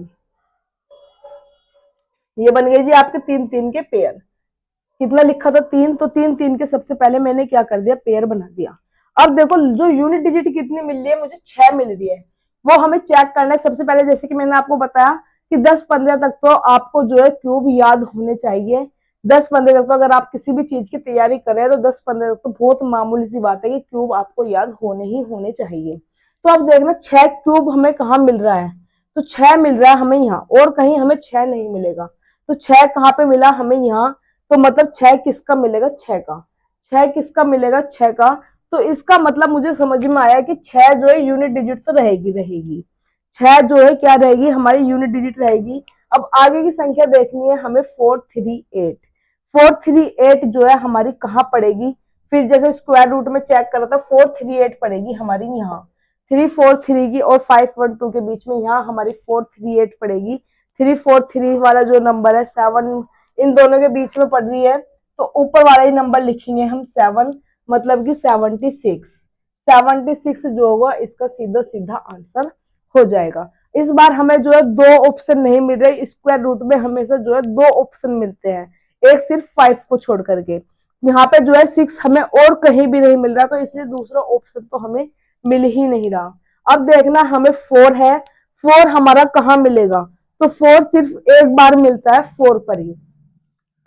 ये बन गए जी आपके 3 के पेयर। कितना लिखा था, 3, तो 3 के सबसे पहले मैंने क्या कर दिया, पेयर बना दिया। अब देखो जो यूनिट डिजिट कितनी मिल रही है, मुझे 6 मिल रही है, वो हमें चेक करना है। सबसे पहले जैसे कि मैंने आपको बताया कि 10-15 तक तो आपको जो है क्यूब याद होने चाहिए। 10-15 तक तो अगर आप किसी भी चीज की तैयारी कर रहे हैं तो 10-15 तक तो बहुत मामूली सी बात है कि क्यूब आपको याद होने ही होने चाहिए। तो अब देखना 6 क्यूब हमें कहाँ मिल रहा है, तो 6 मिल रहा है हमें यहाँ, और कहीं हमें 6 नहीं मिलेगा। तो 6 कहाँ पे मिला हमें, यहाँ। तो मतलब 6 किसका मिलेगा, 6 का। 6 किसका मिलेगा, 6 का। तो इसका मतलब मुझे समझ में आया कि 6 जो है यूनिट डिजिट तो रहेगी रहेगी। 6 जो है क्या रहेगी, हमारी यूनिट डिजिट रहेगी। अब आगे की संख्या देखनी है हमें, 438। 438 जो है हमारी कहाँ पड़ेगी, फिर जैसे स्क्वायर रूट में चेक करा था, 438 पड़ेगी हमारी यहाँ। 343 की और 512 के बीच में यहाँ हमारी 438 पड़ेगी। 343 वाला जो नंबर है 7 इन दोनों के बीच में पड़ रही है, तो ऊपर वाला ही नंबर लिखेंगे हम 7, मतलब कि 76। 76 जो होगा इसका सीधा सीधा आंसर हो जाएगा। इस बार हमें जो है 2 ऑप्शन नहीं मिल रहे, स्क्वायर रूट में हमेशा जो है 2 ऑप्शन मिलते हैं, एक सिर्फ 5 को छोड़ करके। यहाँ पे जो है 6 हमें और कहीं भी नहीं मिल रहा, तो इसलिए दूसरा ऑप्शन तो हमें मिल ही नहीं रहा। अब देखना हमें 4 है, 4 हमारा कहाँ मिलेगा, तो 4 सिर्फ एक बार मिलता है 4 पर ही।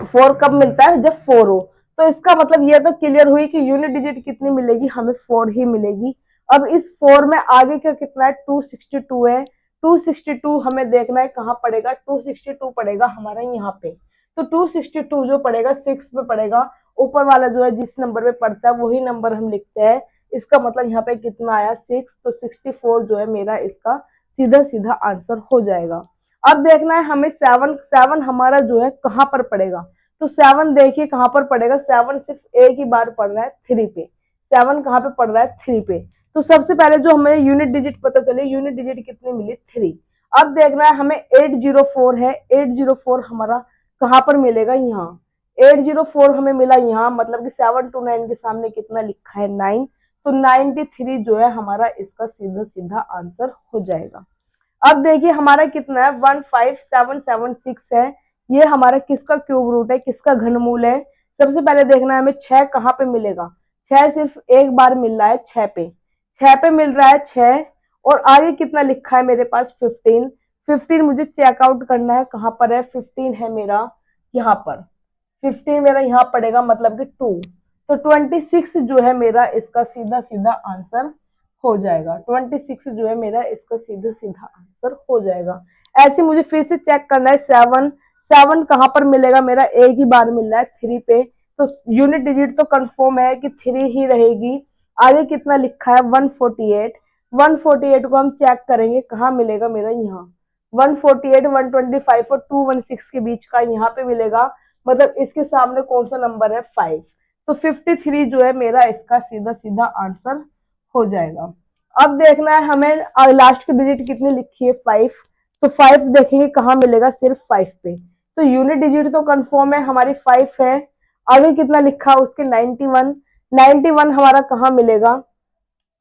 4 कब मिलता है, जब 4 हो। तो इसका मतलब ये तो क्लियर हुई कि यूनिट डिजिट कितनी मिलेगी, हमें 4 ही मिलेगी। अब इस 4 में आगे का कितना है, 262 है। 262 हमें देखना है कहाँ पड़ेगा, 262 पड़ेगा हमारा यहाँ पे। तो 262 जो पड़ेगा 6 में पड़ेगा, ऊपर वाला जो है जिस नंबर पे पड़ता है वही नंबर हम लिखते हैं। इसका मतलब यहाँ पे कितना आया, 6, तो 64 जो है मेरा इसका सीधा सीधा आंसर हो जाएगा। अब देखना है हमें 7 हमारा जो है कहाँ पर पड़ेगा, तो 7 देखिए कहाँ पर पड़ेगा, 7 सिर्फ एक ही बार पड़ रहा है 3 पे। 7 कहाँ पे पड़ रहा है, 3 पे। तो सबसे पहले जो हमें यूनिट डिजिट पता चले, यूनिट डिजिट कितनी मिली, 3। अब देखना है हमें 804 है, 804 हमारा कहाँ पर मिलेगा, यहाँ। 804 हमें मिला यहाँ, मतलब कि 7 to 9 के सामने कितना लिखा है, 9, तो 93 जो है हमारा इसका सीधा सीधा आंसर हो जाएगा। अब देखिए हमारा कितना है, 15776 है, ये हमारा किसका क्यूब रूट है, किसका घनमूल है। सबसे पहले देखना है हमें 6 कहाँ पे मिलेगा, 6 सिर्फ एक बार मिल रहा है 6 पे, 6 पे मिल रहा है 6, और आगे कितना लिखा है मेरे पास 15। 15 मुझे चेकआउट करना है कहाँ पर है, 15 है मेरा यहाँ पर, 15 मेरा यहाँ पड़ेगा, मतलब कि 2, तो 26 जो है मेरा इसका सीधा सीधा आंसर हो जाएगा। 26 जो है मेरा इसका सीधा सीधा आंसर हो जाएगा। ऐसे मुझे फिर से चेक करना है, 7 7 कहाँ पर मिलेगा, मेरा एक ही बार मिल रहा है 3 पे, तो यूनिट डिजिट तो कंफर्म है कि 3 ही रहेगी। आगे कितना लिखा है 148, 148 को हम चेक करेंगे कहाँ मिलेगा मेरा, यहाँ 148, 125 और 216 के बीच का यहाँ पे मिलेगा, मतलब इसके सामने कौन सा नंबर है 5, तो 53 जो है मेरा इसका सीधा सीधा आंसर हो जाएगा। अब देखना है हमें लास्ट की डिजिट कितनी लिखी है 5, तो 5 देखेंगे कहाँ मिलेगा, सिर्फ 5 पे, तो यूनिट डिजिट तो कंफर्म है हमारी 5 है। आगे कितना लिखा उसके 91, 91 हमारा कहाँ मिलेगा,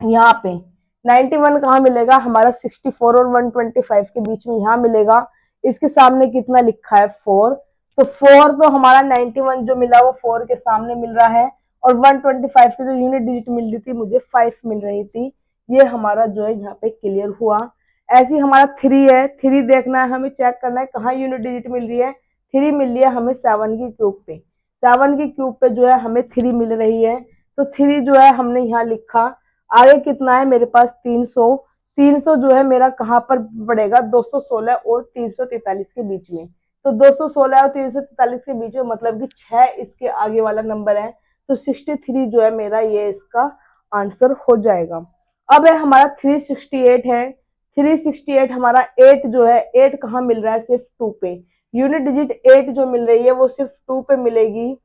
यहाँ पे 91 कहाँ मिलेगा हमारा 64 और 125 के बीच में यहाँ मिलेगा। इसके सामने कितना लिखा है 4, तो 4 तो हमारा 91 जो मिला वो 4 के सामने मिल रहा है, और 125 की जो यूनिट डिजिट मिल रही थी मुझे 5 मिल रही थी, ये हमारा जो है यहाँ पे क्लियर हुआ। ऐसे ही हमारा 3 है, 3 देखना है हमें, चेक करना है कहाँ यूनिट डिजिट मिल रही है, 3 मिल रही है हमें 7 की क्यूब पे, 7 की क्यूब पे जो है हमें 3 मिल रही है, तो 3 जो है हमने यहाँ लिखा। आगे कितना है मेरे पास 300, 300 जो है मेरा कहाँ पर पड़ेगा 216 और 343 के बीच में, तो 216 और 343 के बीच में मतलब कि 6 इसके आगे वाला नंबर है, तो 63 जो है मेरा ये इसका आंसर हो जाएगा। अब है हमारा 368 है, 368 हमारा 8 जो है 8 कहाँ मिल रहा है, सिर्फ 2 पे, यूनिट डिजिट 8 जो मिल रही है वो सिर्फ 2 पे मिलेगी।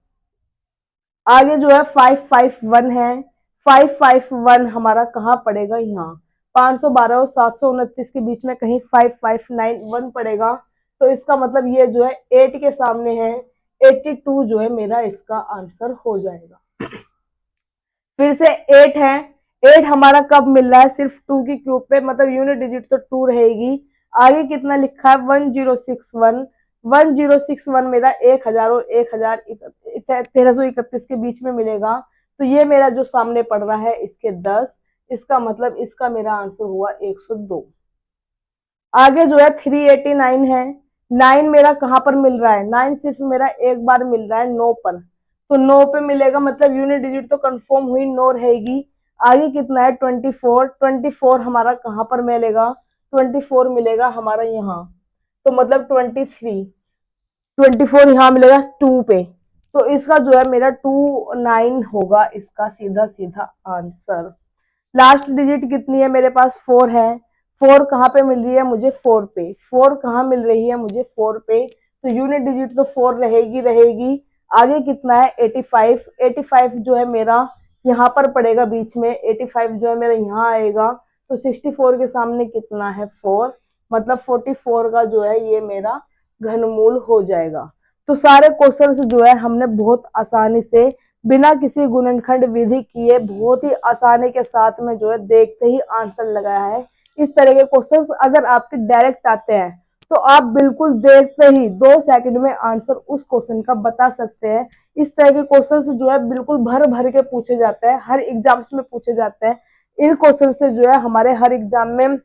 आगे जो है 551 है, 551 हमारा कहाँ पड़ेगा, यहाँ 512 और 729 के बीच में कहीं 5591 पड़ेगा, तो इसका मतलब ये जो है 8 के सामने है, 82 जो है मेरा इसका आंसर हो जाएगा। फिर से 8 है, 8 हमारा कब मिल रहा है, सिर्फ 2 की क्यूब पे, मतलब यूनिट डिजिट तो 2 रहेगी। आगे कितना लिखा है 1061, 1061 मेरा 1000 और 1331 के बीच में मिलेगा, तो ये मेरा जो सामने पड़ रहा है इसके 10, इसका मतलब इसका मेरा आंसर हुआ 102। आगे जो है 389 है, 9 मेरा कहाँ पर मिल रहा है, 9 सिर्फ मेरा एक बार मिल रहा है 9 पर, तो 9 पे मिलेगा, मतलब यूनिट डिजिट तो कंफर्म हुई 9 रहेगी। आगे कितना है 24, 24 हमारा कहाँ पर मिलेगा, 24 मिलेगा हमारा यहाँ, तो मतलब 24 यहाँ मिलेगा 2 पे, तो इसका जो है मेरा 29 होगा इसका सीधा सीधा आंसर। लास्ट डिजिट कितनी है मेरे पास 4 है, 4 कहाँ पे मिल रही है मुझे 4 पे, 4 कहाँ मिल रही है मुझे 4 पे, तो यूनिट डिजिट तो 4 रहेगी रहेगी। आगे कितना है 85, 85 जो है मेरा यहाँ पर पड़ेगा बीच में, 85 जो है मेरा यहाँ आएगा, तो 64 के सामने कितना है 4, मतलब 44 का जो है ये मेरा घनमूल हो जाएगा। तो सारे क्वेश्चंस जो है हमने बहुत आसानी से बिना किसी गुणनखंड विधि किए बहुत ही आसानी के साथ में जो है देखते ही आंसर लगाया है। इस तरह के क्वेश्चंस अगर आपके डायरेक्ट आते हैं तो आप बिल्कुल देखते ही 2 सेकंड में आंसर उस क्वेश्चन का बता सकते हैं। इस तरह के क्वेश्चंस जो है बिल्कुल भर भर के पूछे जाते हैं, हर एग्जाम्स में पूछे जाते हैं। इन क्वेश्चन से जो है हमारे हर एग्जाम में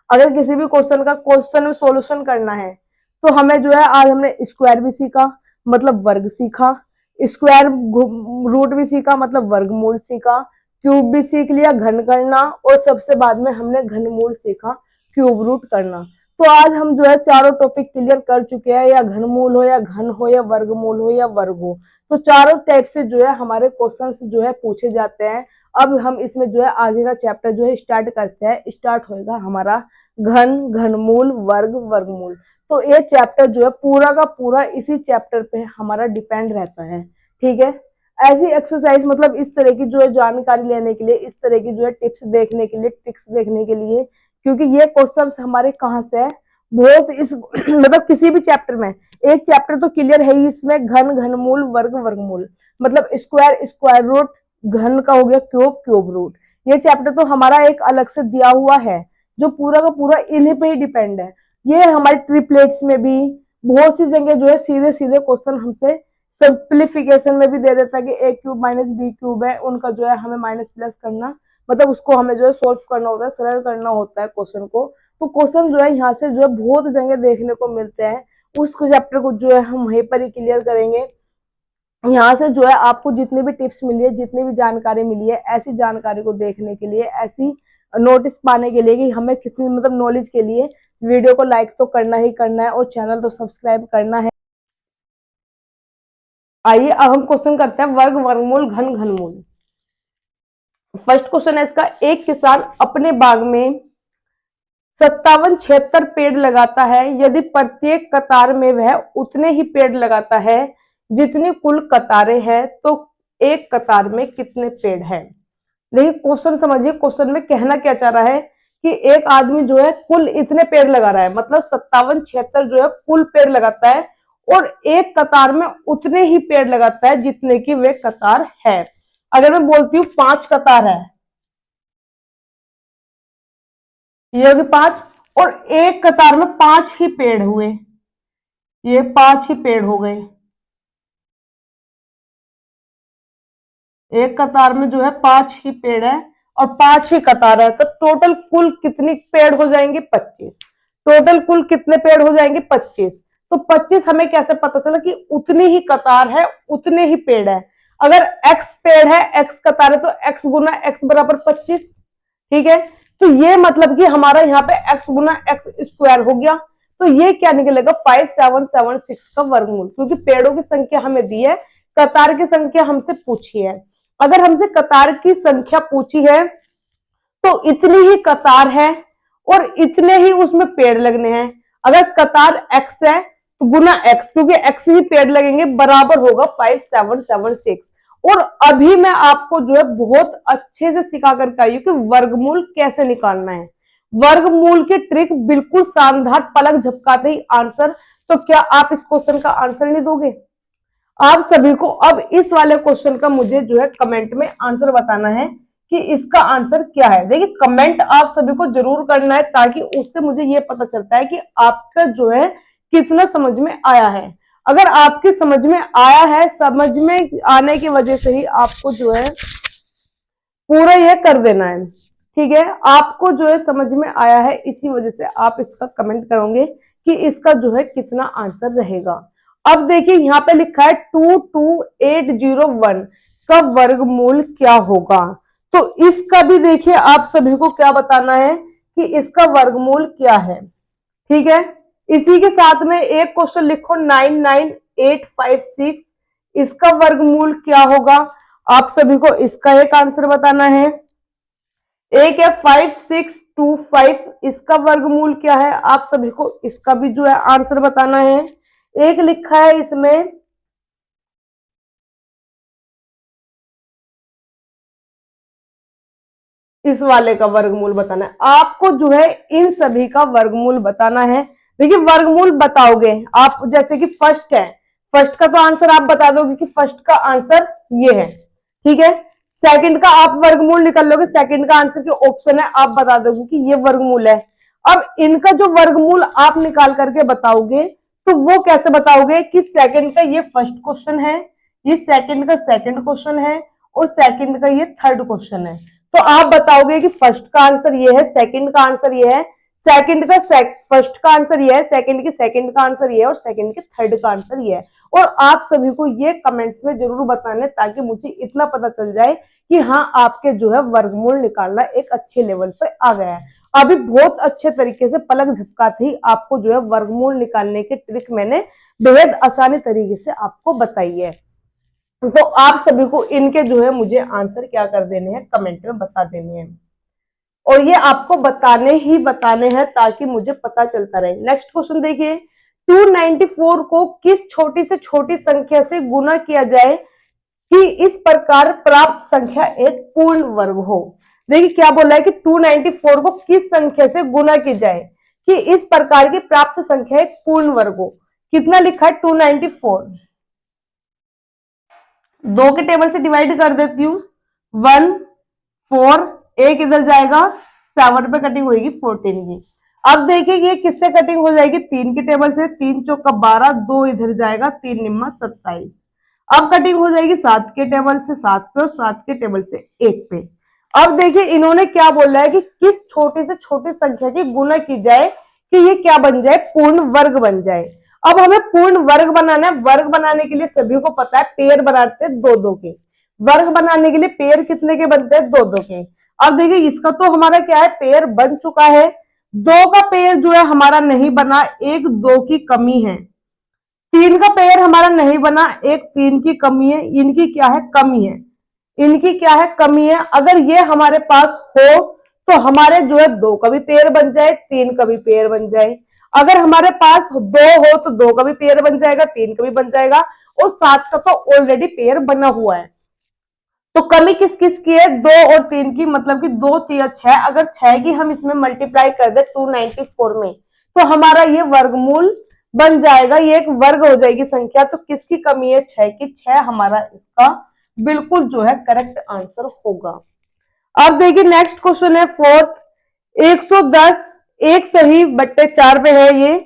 अगर किसी भी क्वेश्चन का क्वेश्चन में सॉल्यूशन करना है तो हमें जो है आज हमने स्क्वायर भी सीखा, मतलब वर्ग सीखा, स्क्वायर रूट भी सीखा, मतलब वर्गमूल सीखा, क्यूब भी सीख लिया घन करना, और सबसे बाद में हमने घनमूल सीखा क्यूब रूट करना। तो आज हम जो है चारों टॉपिक क्लियर कर चुके हैं, या घनमूल हो या घन हो या वर्गमूल हो या वर्ग हो, तो चारों टाइप से जो है हमारे क्वेश्चंस जो है पूछे जाते हैं। अब हम इसमें जो है आगे का चैप्टर जो है स्टार्ट करते हैं, स्टार्ट होएगा हमारा घन, घनमूल, वर्ग, वर्गमूल। तो ये चैप्टर जो है पूरा का पूरा इसी चैप्टर पे हमारा डिपेंड रहता है, ठीक है। ऐसी एक्सरसाइज मतलब इस तरह की जो है जानकारी लेने के लिए, इस तरह की जो है टिप्स देखने के लिए, ट्रिक्स देखने के लिए, क्योंकि ये क्वेश्चंस हमारे कहाँ से है बहुत इस मतलब किसी भी चैप्टर में एक चैप्टर तो क्लियर है ही इसमें, घन, घनमूल, वर्ग, वर्गमूल, मतलब स्क्वायर, स्क्वायर रूट, घन का हो गया क्यूब, क्यूब रूट, ये चैप्टर तो हमारा एक अलग से दिया हुआ है जो पूरा का पूरा इन्हीं पे ही डिपेंड है। ये हमारे ट्रिपलेट्स में भी बहुत सी जगह जो है सीधे सीधे क्वेश्चन हमसे सिंप्लीफिकेशन में भी दे देता है कि ए क्यूब माइनस बी क्यूब है, उनका जो है हमें माइनस प्लस करना, मतलब उसको हमें जो है सोल्व करना होता है, सरल करना होता है क्वेश्चन को। तो क्वेश्चन जो है यहाँ से जो है बहुत जगह देखने को मिलते हैं, उस चैप्टर को जो है हम वहीं पर ही क्लियर करेंगे। यहाँ से जो है आपको जितनी भी टिप्स मिली है, जितनी भी जानकारी मिली है, ऐसी जानकारी को देखने के लिए, ऐसी नोटिस पाने के लिए कि हमें कितनी मतलब नॉलेज के लिए वीडियो को लाइक तो करना ही करना है और चैनल तो सब्सक्राइब करना है। आइए अब हम क्वेश्चन करते हैं वर्ग, वर्गमूल, घन, घनमूल। फर्स्ट क्वेश्चन है इसका, एक किसान अपने बाग में 57-76 पेड़ लगाता है। यदि प्रत्येक कतार में वह उतने ही पेड़ लगाता है जितनी कुल कतारें हैं, तो एक कतार में कितने पेड़ हैं? देखिए क्वेश्चन समझिए, क्वेश्चन में कहना क्या चाह रहा है कि एक आदमी जो है कुल इतने पेड़ लगा रहा है, मतलब 57-76 जो है कुल पेड़ लगाता है और एक कतार में उतने ही पेड़ लगाता है जितने की वे कतार है। अगर मैं बोलती हूँ 5 कतार है, ये होगी 5, और एक कतार में 5 ही पेड़ हुए, ये 5 ही पेड़ हो गए। एक कतार में जो है 5 ही पेड़ है और 5 ही कतार है, तो टोटल कुल कितने पेड़ हो जाएंगे? 25। टोटल कुल कितने पेड़ हो जाएंगे? 25। तो 25 हमें कैसे पता चला कि उतनी ही कतार है, उतने ही पेड़ है। अगर x पेड़ है, x कतार है, तो x गुना x बराबर 25। ठीक है, तो ये मतलब कि हमारा यहाँ पे x गुना x स्क्वायर हो गया। तो ये क्या निकलेगा? 5776 का वर्गमूल, क्योंकि पेड़ों की संख्या हमें दी है, कतार की संख्या हमसे पूछी है। अगर हमसे कतार की संख्या पूछी है तो इतनी ही कतार है और इतने ही उसमें पेड़ लगने हैं। अगर कतार x है तो गुना x, क्योंकि x ही पेड़ लगेंगे, बराबर होगा 5776। और अभी मैं आपको जो है बहुत अच्छे से सिखा करके आई हूं कि वर्गमूल कैसे निकालना है। वर्गमूल की ट्रिक बिल्कुल शानदार, पलक झपकाते ही आंसर। तो क्या आप इस क्वेश्चन का आंसर नहीं दोगे? आप सभी को अब इस वाले क्वेश्चन का मुझे जो है कमेंट में आंसर बताना है कि इसका आंसर क्या है। देखिए कमेंट आप सभी को जरूर करना है, ताकि उससे मुझे ये पता चलता है कि आपका जो है कितना समझ में आया है। अगर आपकी समझ में आया है, समझ में आने की वजह से ही आपको जो है पूरा ये कर देना है। ठीक है, आपको जो है समझ में आया है, इसी वजह से आप इसका कमेंट करोगे कि इसका जो है कितना आंसर रहेगा। अब देखिए यहाँ पे लिखा है 22801 का वर्गमूल क्या होगा। तो इसका भी देखिए आप सभी को क्या बताना है कि इसका वर्गमूल क्या है। ठीक है, इसी के साथ में एक क्वेश्चन लिखो 99856, इसका वर्गमूल क्या होगा? आप सभी को इसका एक आंसर बताना है। एक है 5625, इसका वर्गमूल क्या है? आप सभी को इसका भी जो है आंसर बताना है। एक लिखा है इसमें इस वाले का वर्गमूल बताना है। आपको जो है इन सभी का वर्गमूल बताना है। देखिए वर्गमूल बताओगे आप, जैसे कि फर्स्ट है, फर्स्ट का तो आंसर आप बता दोगे कि फर्स्ट का आंसर ये है। ठीक है, सेकंड का आप वर्गमूल निकाल लोगे, सेकंड का आंसर के ऑप्शन है, आप बता दोगे कि ये वर्गमूल है। अब इनका जो वर्गमूल आप निकाल करके बताओगे, तो वो कैसे बताओगे कि सेकंड का ये फर्स्ट क्वेश्चन है, ये सेकंड का सेकंड क्वेश्चन है और सेकंड का ये थर्ड क्वेश्चन है। तो आप बताओगे कि फर्स्ट का आंसर ये है, सेकंड का आंसर ये है, सेकंड का फर्स्ट का आंसर ये है, सेकंड के सेकंड का आंसर ये है और सेकंड के थर्ड का आंसर ये है। और आप सभी को ये कमेंट्स में जरूर बताना है, ताकि मुझे इतना पता चल जाए कि हाँ आपके जो है वर्गमूल निकालना एक अच्छे लेवल पर आ गया है। अभी बहुत अच्छे तरीके से पलक झपकाते ही आपको जो है वर्गमूल निकालने की ट्रिक मैंने बेहद आसानी तरीके से आपको बताई है। तो आप सभी को इनके जो है मुझे आंसर क्या कर देने हैं, कमेंट में बता देने हैं। और ये आपको बताने ही बताने हैं, ताकि मुझे पता चलता रहे। नेक्स्ट क्वेश्चन देखिए, 294 को किस छोटी से छोटी संख्या से गुना किया जाए कि इस प्रकार प्राप्त संख्या एक पूर्ण वर्ग हो। देखिए क्या बोला है कि 294 को किस संख्या से गुना की जाए कि इस प्रकार की प्राप्त संख्या एक पूर्ण वर्ग हो। कितना लिखा है? 294 दो के टेबल से डिवाइड कर देती हूँ, 1 4, एक इधर जाएगा, 7 पे कटिंग होगी 14 की। अब देखिए ये किससे कटिंग हो जाएगी? 3 के टेबल से, 3 चौका 12, 2 इधर जाएगा, 3 निम्मा 27। अब कटिंग हो जाएगी 7 के टेबल से 7 पे और 7 के टेबल से 1 पे। अब देखिए इन्होंने क्या बोला है कि किस छोटी से छोटी संख्या की गुना की जाए कि ये क्या बन जाए, पूर्ण वर्ग बन जाए। अब हमें पूर्ण वर्ग बनाना है। वर्ग बनाने के लिए सभी को पता है पेयर बनाते हैं 2-2 के। वर्ग बनाने के लिए पेयर कितने के बनते हैं? 2-2 के। अब देखिए इसका तो हमारा क्या है, पेयर बन चुका है। दो का पेयर जो है हमारा नहीं बना, एक दो की कमी है। तीन का पेयर हमारा नहीं बना, एक तीन की कमी है। इनकी क्या है, कमी है। इनकी क्या है, कमी है। अगर ये हमारे पास हो तो हमारे जो है दो का भी पेयर बन जाए, तीन का भी पेयर बन जाए। अगर हमारे पास दो हो तो दो का भी पेयर बन जाएगा, तीन का भी बन जाएगा, और सात का तो ऑलरेडी पेयर बना हुआ है। तो कमी किस किस की है, दो और तीन की, मतलब कि दो तीन छह। अगर छह की हम इसमें मल्टीप्लाई कर दे 294 में, तो हमारा ये वर्गमूल बन जाएगा, ये एक वर्ग हो जाएगी संख्या। तो किसकी कमी है, छह की। छह हमारा इसका बिल्कुल जो है करेक्ट आंसर होगा। अब देखिए नेक्स्ट क्वेश्चन है फोर्थ। 110 एक सही बट्टे 4 पे है ये।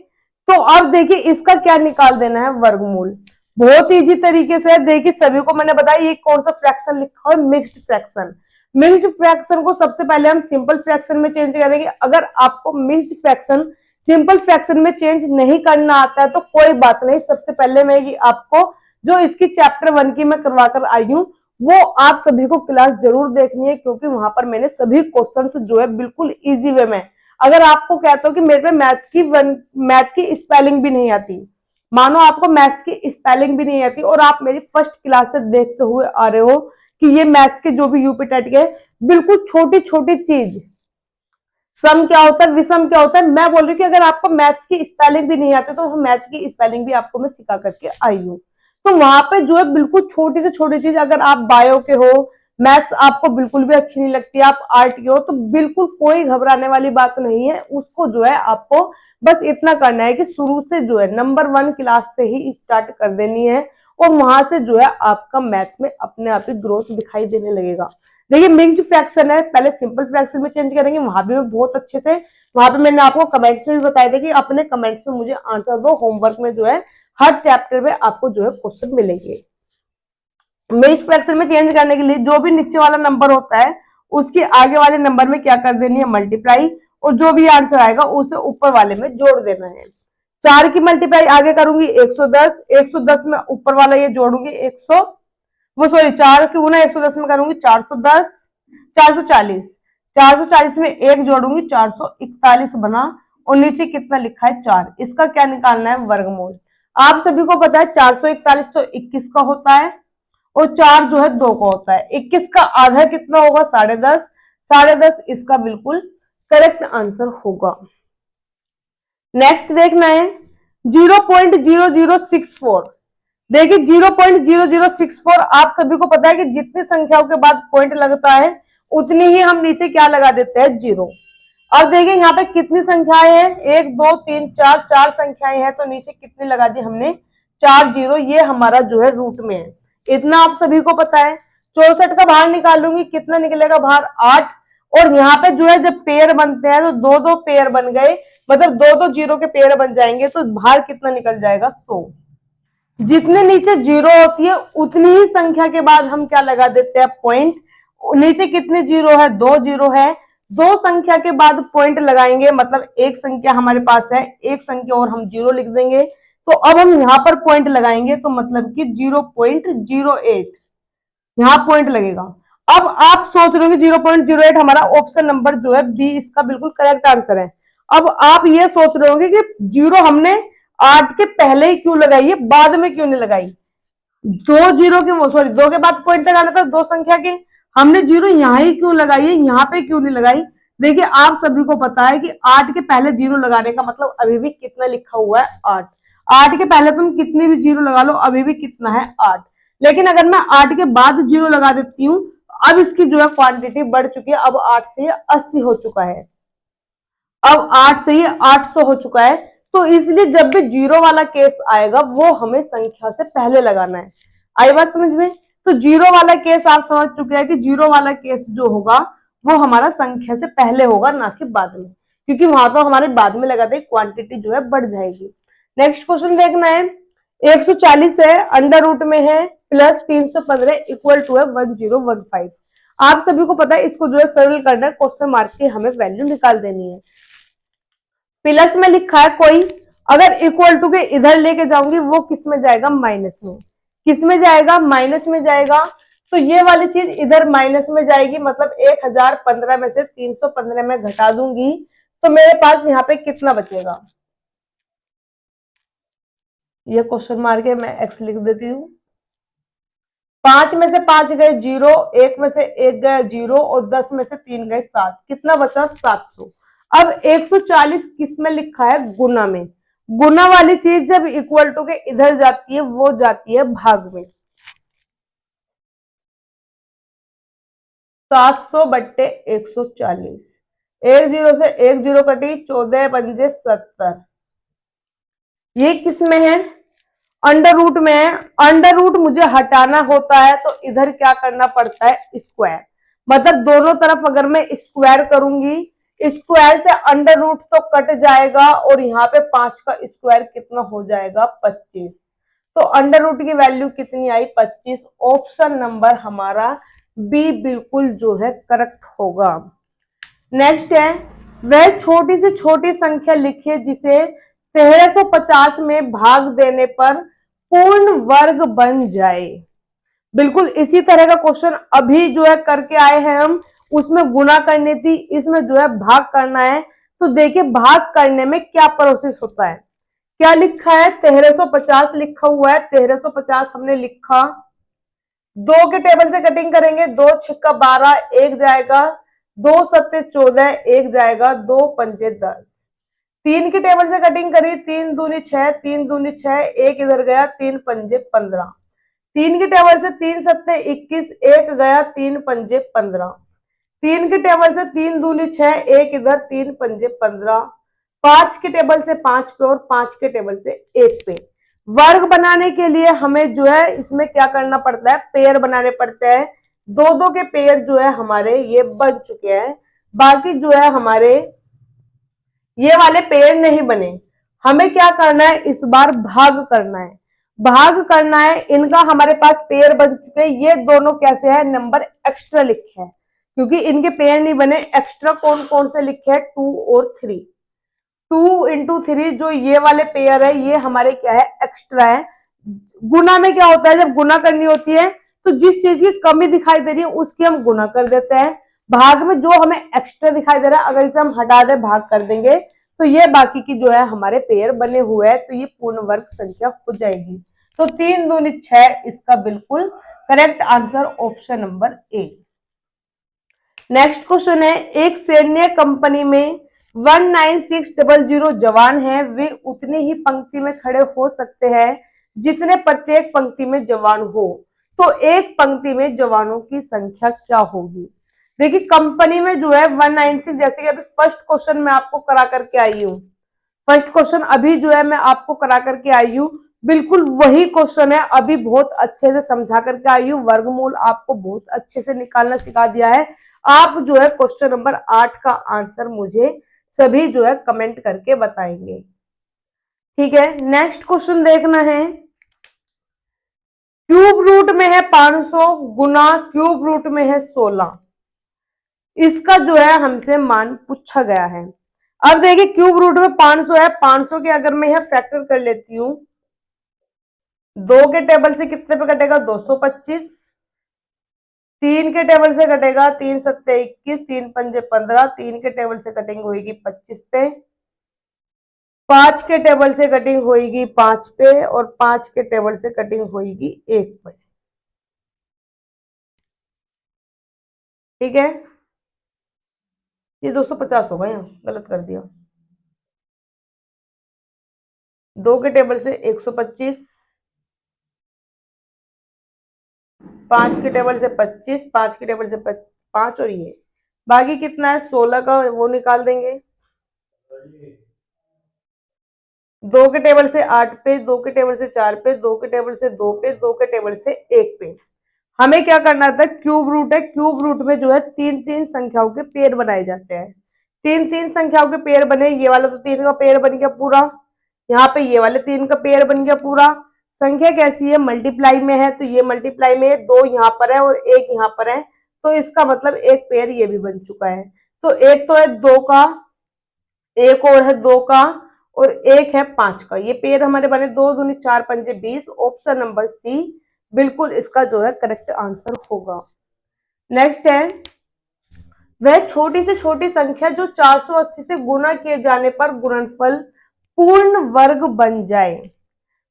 तो अब देखिए इसका क्या निकाल देना है, वर्गमूल। बहुत इजी तरीके से। देखिए सभी को मैंने बताया ये कौन सा फ्रैक्शन लिखा है, मिक्स्ड फ्रैक्शन। मिक्स्ड फ्रैक्शन को सबसे पहले हम सिंपल फ्रैक्शन में चेंज करेंगे। अगर आपको मिक्स्ड फ्रैक्शन सिंपल फ्रैक्शन में चेंज नहीं करना आता है तो कोई बात नहीं, सबसे पहले मैं ये आपको जो इसकी चैप्टर 1 की मैं करवा कर आई हूँ, वो आप सभी को क्लास जरूर देखनी है, क्योंकि वहां पर मैंने सभी क्वेश्चंस जो है बिल्कुल इजी वे में। अगर आपको कहता हूँ कि मेरे पे मैथ की स्पेलिंग भी नहीं आती, मानो आपको मैथ्स की स्पेलिंग भी नहीं आती, और आप मेरी फर्स्ट क्लास से देखते हुए आ रहे हो कि ये मैथ्स के जो भी यूपी टेट के बिल्कुल छोटी छोटी चीज, सम क्या होता है, विषम क्या होता है, मैं बोल रही हूँ कि अगर आपको मैथ्स की स्पेलिंग भी नहीं आती तो मैथ्स की स्पेलिंग भी आपको मैं सिखा करके आई हूँ। तो वहां पे जो है बिल्कुल छोटी से छोटी चीज, अगर आप बायो के हो, मैथ्स आपको बिल्कुल भी अच्छी नहीं लगती, आप आर्ट के हो, तो बिल्कुल कोई घबराने वाली बात नहीं है। उसको जो है आपको बस इतना करना है कि शुरू से जो है नंबर 1 क्लास से ही स्टार्ट कर देनी है, और वहां से जो है आपका मैथ्स में अपने आप ही ग्रोथ दिखाई देने लगेगा। देखिए मिक्स्ड फ्रैक्शन है, पहले सिंपल फ्रैक्शन में चेंज करेंगे, वहां भी मैं बहुत अच्छे से, वहां पे मैंने आपको कमेंट्स में भी बताया था कि अपने कमेंट्स में मुझे आंसर दो। होमवर्क में जो है हर चैप्टर में आपको जो है क्वेश्चन मिलेंगे। मिक्स्ड फ्रैक्शन में चेंज करने के लिए जो भी नीचे वाला नंबर होता है उसके आगे वाले नंबर में क्या कर देनी है, मल्टीप्लाई, और जो भी आंसर आएगा उसे ऊपर वाले में जोड़ देना है। 4 की मल्टीप्लाई आगे करूंगी 110, 110 में ऊपर वाला ये जोड़ूंगी 100, वो सॉरी 4 की गुना 110 में करूंगी 410, 440, 440 में एक जोड़ूंगी 441 बना, और नीचे कितना लिखा है 4। इसका क्या निकालना है, वर्गमूल। आप सभी को पता है 441 तो 21 का होता है, और 4 जो है 2 का होता है। 21 का आधा कितना होगा, 10.5, 10.5 इसका बिल्कुल करेक्ट आंसर होगा। नेक्स्ट देखना है 0.0064। देखिए 0.0064, आप सभी को पता है कि जितनी संख्याओं के बाद पॉइंट लगता है उतनी ही हम नीचे क्या लगा देते हैं, जीरो। अब देखिए यहाँ पे कितनी संख्याएं हैं, 1 2 3 4, 4 संख्याएं हैं, तो नीचे कितनी लगा दी हमने, 4 जीरो। ये हमारा जो है रूट में है, इतना आप सभी को पता है। 64 का बाहर निकालूंगी, कितना निकलेगा बाहर, 8। और यहाँ पे जो है जब पेयर बनते हैं तो दो दो पेयर बन गए, मतलब दो दो जीरो के पेयर बन जाएंगे, तो बाहर कितना निकल जाएगा, 100। जितने नीचे जीरो होती है उतनी ही संख्या के बाद हम क्या लगा देते हैं, पॉइंट। नीचे कितने जीरो है, 2 जीरो है, 2 संख्या के बाद पॉइंट लगाएंगे, मतलब एक संख्या हमारे पास है, एक संख्या और हम जीरो लिख देंगे। तो अब हम यहाँ पर पॉइंट लगाएंगे, तो मतलब कि 0.08 यहाँ पॉइंट लगेगा। अब आप सोच रहे हो 0.08 हमारा ऑप्शन नंबर जो है बी इसका बिल्कुल करेक्ट आंसर है। अब आप ये सोच रहे होंगे कि जीरो हमने 8 के पहले ही क्यों लगाई है, बाद में क्यों नहीं लगाई। दो जीरो के वो सॉरी 2 के बाद पॉइंट लगाना था, 2 संख्या के, हमने जीरो यहाँ ही क्यों लगाई है, यहाँ पे क्यों नहीं लगाई। देखिए आप सभी को पता है कि 8 के पहले जीरो लगाने का मतलब अभी भी कितना लिखा हुआ है, 8। 8 के पहले तुम कितनी भी जीरो लगा लो अभी भी कितना है, 8। लेकिन अगर मैं 8 के बाद जीरो लगा देती हूँ, अब इसकी जो है क्वांटिटी बढ़ चुकी है, अब 8 से 80 हो चुका है, अब 8 से 800 हो चुका है। तो इसलिए जब भी जीरो वाला केस आएगा वो हमें संख्या से पहले लगाना है। आई बात समझ में। तो जीरो वाला केस आप समझ चुके हैं कि जीरो वाला केस जो होगा वो हमारा संख्या से पहले होगा, ना कि बाद में, क्योंकि वहां तो हमारे बाद में लगाते क्वांटिटी जो है बढ़ जाएगी। नेक्स्ट क्वेश्चन देखना है 140 है, अंडर रूट में है, प्लस 315 इक्वल टू है 1015। आप सभी को पता है इसको जो है सरल करना है, क्वेश्चन मार्क की हमें वैल्यू निकाल देनी है। प्लस में लिखा है कोई, अगर इक्वल टू के इधर लेके जाऊंगी वो किस में जाएगा, माइनस में। किस में जाएगा, माइनस में जाएगा। तो ये वाली चीज इधर माइनस में जाएगी, मतलब 1015 में से 315 में घटा दूंगी तो मेरे पास यहाँ पे कितना बचेगा, ये क्वेश्चन मार्क है, मैं एक्स लिख देती हूँ। 5 में से 5 गए 0, 1 में से 1 गया 0 और 10 में से 3 गए 7, कितना बचा 700। अब 140 किस में लिखा है, गुना में। गुना वाली चीज जब इक्वल टू के इधर जाती है वो जाती है भाग में। 700 बट्टे 140, 1 0 से 1 0 कटी, 14 पंजे 70। ये किस में है, अंडर रूट में है। अंडर रूट मुझे हटाना होता है तो इधर क्या करना पड़ता है, स्क्वायर। मतलब दोनों तरफ अगर मैं स्क्वायर करूंगी, स्क्वायर से अंडर रूट तो कट जाएगा और यहाँ पे 5 का स्क्वायर कितना हो जाएगा, 25। तो अंडर रूट की वैल्यू कितनी आई, 25। ऑप्शन नंबर हमारा बी बिल्कुल जो है करेक्ट होगा। नेक्स्ट है, वह छोटी से छोटी संख्या लिखिए जिसे 1350 में भाग देने पर पूर्ण वर्ग बन जाए। बिल्कुल इसी तरह का क्वेश्चन अभी जो है करके आए हैं हम, उसमें गुना करनी थी, इसमें जो है भाग करना है। तो देखिए भाग करने में क्या प्रोसेस होता है, क्या लिखा है, 1350 लिखा हुआ है, 1350 हमने लिखा। 2 के टेबल से कटिंग करेंगे, 2 छक्का 12, 1 जाएगा, 2 सत्ते 14, 1 जाएगा, 2 पंजे 10। 3 की टेबल से कटिंग करी, 3 दूनी 6, 3 दूनी 6, 1 इधर गया, 3 पंजे 15। 3 की टेबल से 3 सत्ते 21, 1 गया, 3 पंजे 15। 3 की टेबल से 3 दूनी 6, 1 इधर, 3 पंजे 15। 5 के टेबल से 5 पे और 5 के टेबल से 1 पे। वर्ग बनाने के लिए हमें जो है इसमें क्या करना पड़ता है, पेयर बनाने पड़ते हैं। 2 के पेयर जो है हमारे ये बन चुके हैं, बाकी जो है हमारे ये वाले पेयर नहीं बने। हमें क्या करना है, इस बार भाग करना है। भाग करना है, इनका हमारे पास पेयर बन चुके हैं। ये दोनों कैसे है, नंबर एक्स्ट्रा लिखे हैं क्योंकि इनके पेयर नहीं बने। एक्स्ट्रा कौन कौन से लिखे हैं, 2 और 3। 2 इंटू 3 जो ये वाले पेयर है ये हमारे क्या है, एक्स्ट्रा है। गुना में क्या होता है, जब गुना करनी होती है तो जिस चीज की कमी दिखाई दे रही है उसकी हम गुना कर देते हैं। भाग में जो हमें एक्स्ट्रा दिखाई दे रहा है अगर इसे हम हटा दे भाग कर देंगे तो ये बाकी की जो है हमारे पेयर बने हुए हैं, तो ये पूर्ण वर्ग संख्या हो जाएगी। तो 3 दूनी 6 इसका बिल्कुल correct answer option number A. Next question है, एक सैन्य कंपनी में 19600 जवान हैं, वे उतनी ही पंक्ति में खड़े हो सकते हैं जितने प्रत्येक पंक्ति में जवान हो। तो एक पंक्ति में जवानों की संख्या क्या होगी। देखिए कंपनी में जो है 196, जैसे कि अभी फर्स्ट क्वेश्चन मैं आपको करा करके आई हूँ, फर्स्ट क्वेश्चन अभी जो है मैं आपको करा करके आई हूँ, बिल्कुल वही क्वेश्चन है, अभी बहुत अच्छे से समझा करके आई हूँ। वर्गमूल आपको बहुत अच्छे से निकालना सिखा दिया है। आप जो है क्वेश्चन नंबर 8 का आंसर मुझे सभी जो है कमेंट करके बताएंगे, ठीक है। नेक्स्ट क्वेश्चन देखना है, क्यूब रूट में है 500 गुना क्यूब रूट में है 16, इसका जो है हमसे मान पूछा गया है। अब देखिए क्यूब रूट में 500 है, 500 के अगर मैं यह फैक्टर कर लेती हूँ, 2 के टेबल से कितने पे कटेगा, 225। 3 के टेबल से कटेगा, 3 सत्ते 21, 3 पंजे 15, 3 के टेबल से कटिंग होगी 25 पे। 5 के टेबल से कटिंग होगी 5 पे और 5 के टेबल से कटिंग होगी 1 पे, ठीक है। ये 250 होगा, यहाँ गलत कर दिया। 2 के टेबल से 125, 5 के टेबल से 25, 5 के टेबल से 5 और ये बाकी कितना है 16 का, वो निकाल देंगे। 2 के टेबल से 8 पे, 2 के टेबल से 4 पे, 2 के टेबल से 2 पे, 2 के टेबल से 1 पे। हमें क्या करना था, क्यूब रूट है, क्यूब रूट में जो है 3 संख्याओं के पेयर बनाए जाते हैं। 3 संख्याओं के पेयर बने, ये वाला तो 3 का पेयर बन गया पूरा, यहाँ पे ये वाले 3 का पेयर बन गया पूरा। संख्या कैसी है, मल्टीप्लाई में है, तो ये मल्टीप्लाई में है, 2 यहाँ पर है और 1 यहाँ पर है, तो इसका मतलब एक पेयर ये भी बन चुका है। तो एक तो है 2 का, एक और है 2 का और एक है 5 का, ये पेयर हमारे बने। 2 दूनी 4 पंजे 20, ऑप्शन नंबर सी बिल्कुल इसका जो है करेक्ट आंसर होगा। नेक्स्ट है, वह छोटी से छोटी संख्या जो 480 से गुना किए जाने पर गुणनफल पूर्ण वर्ग बन जाए।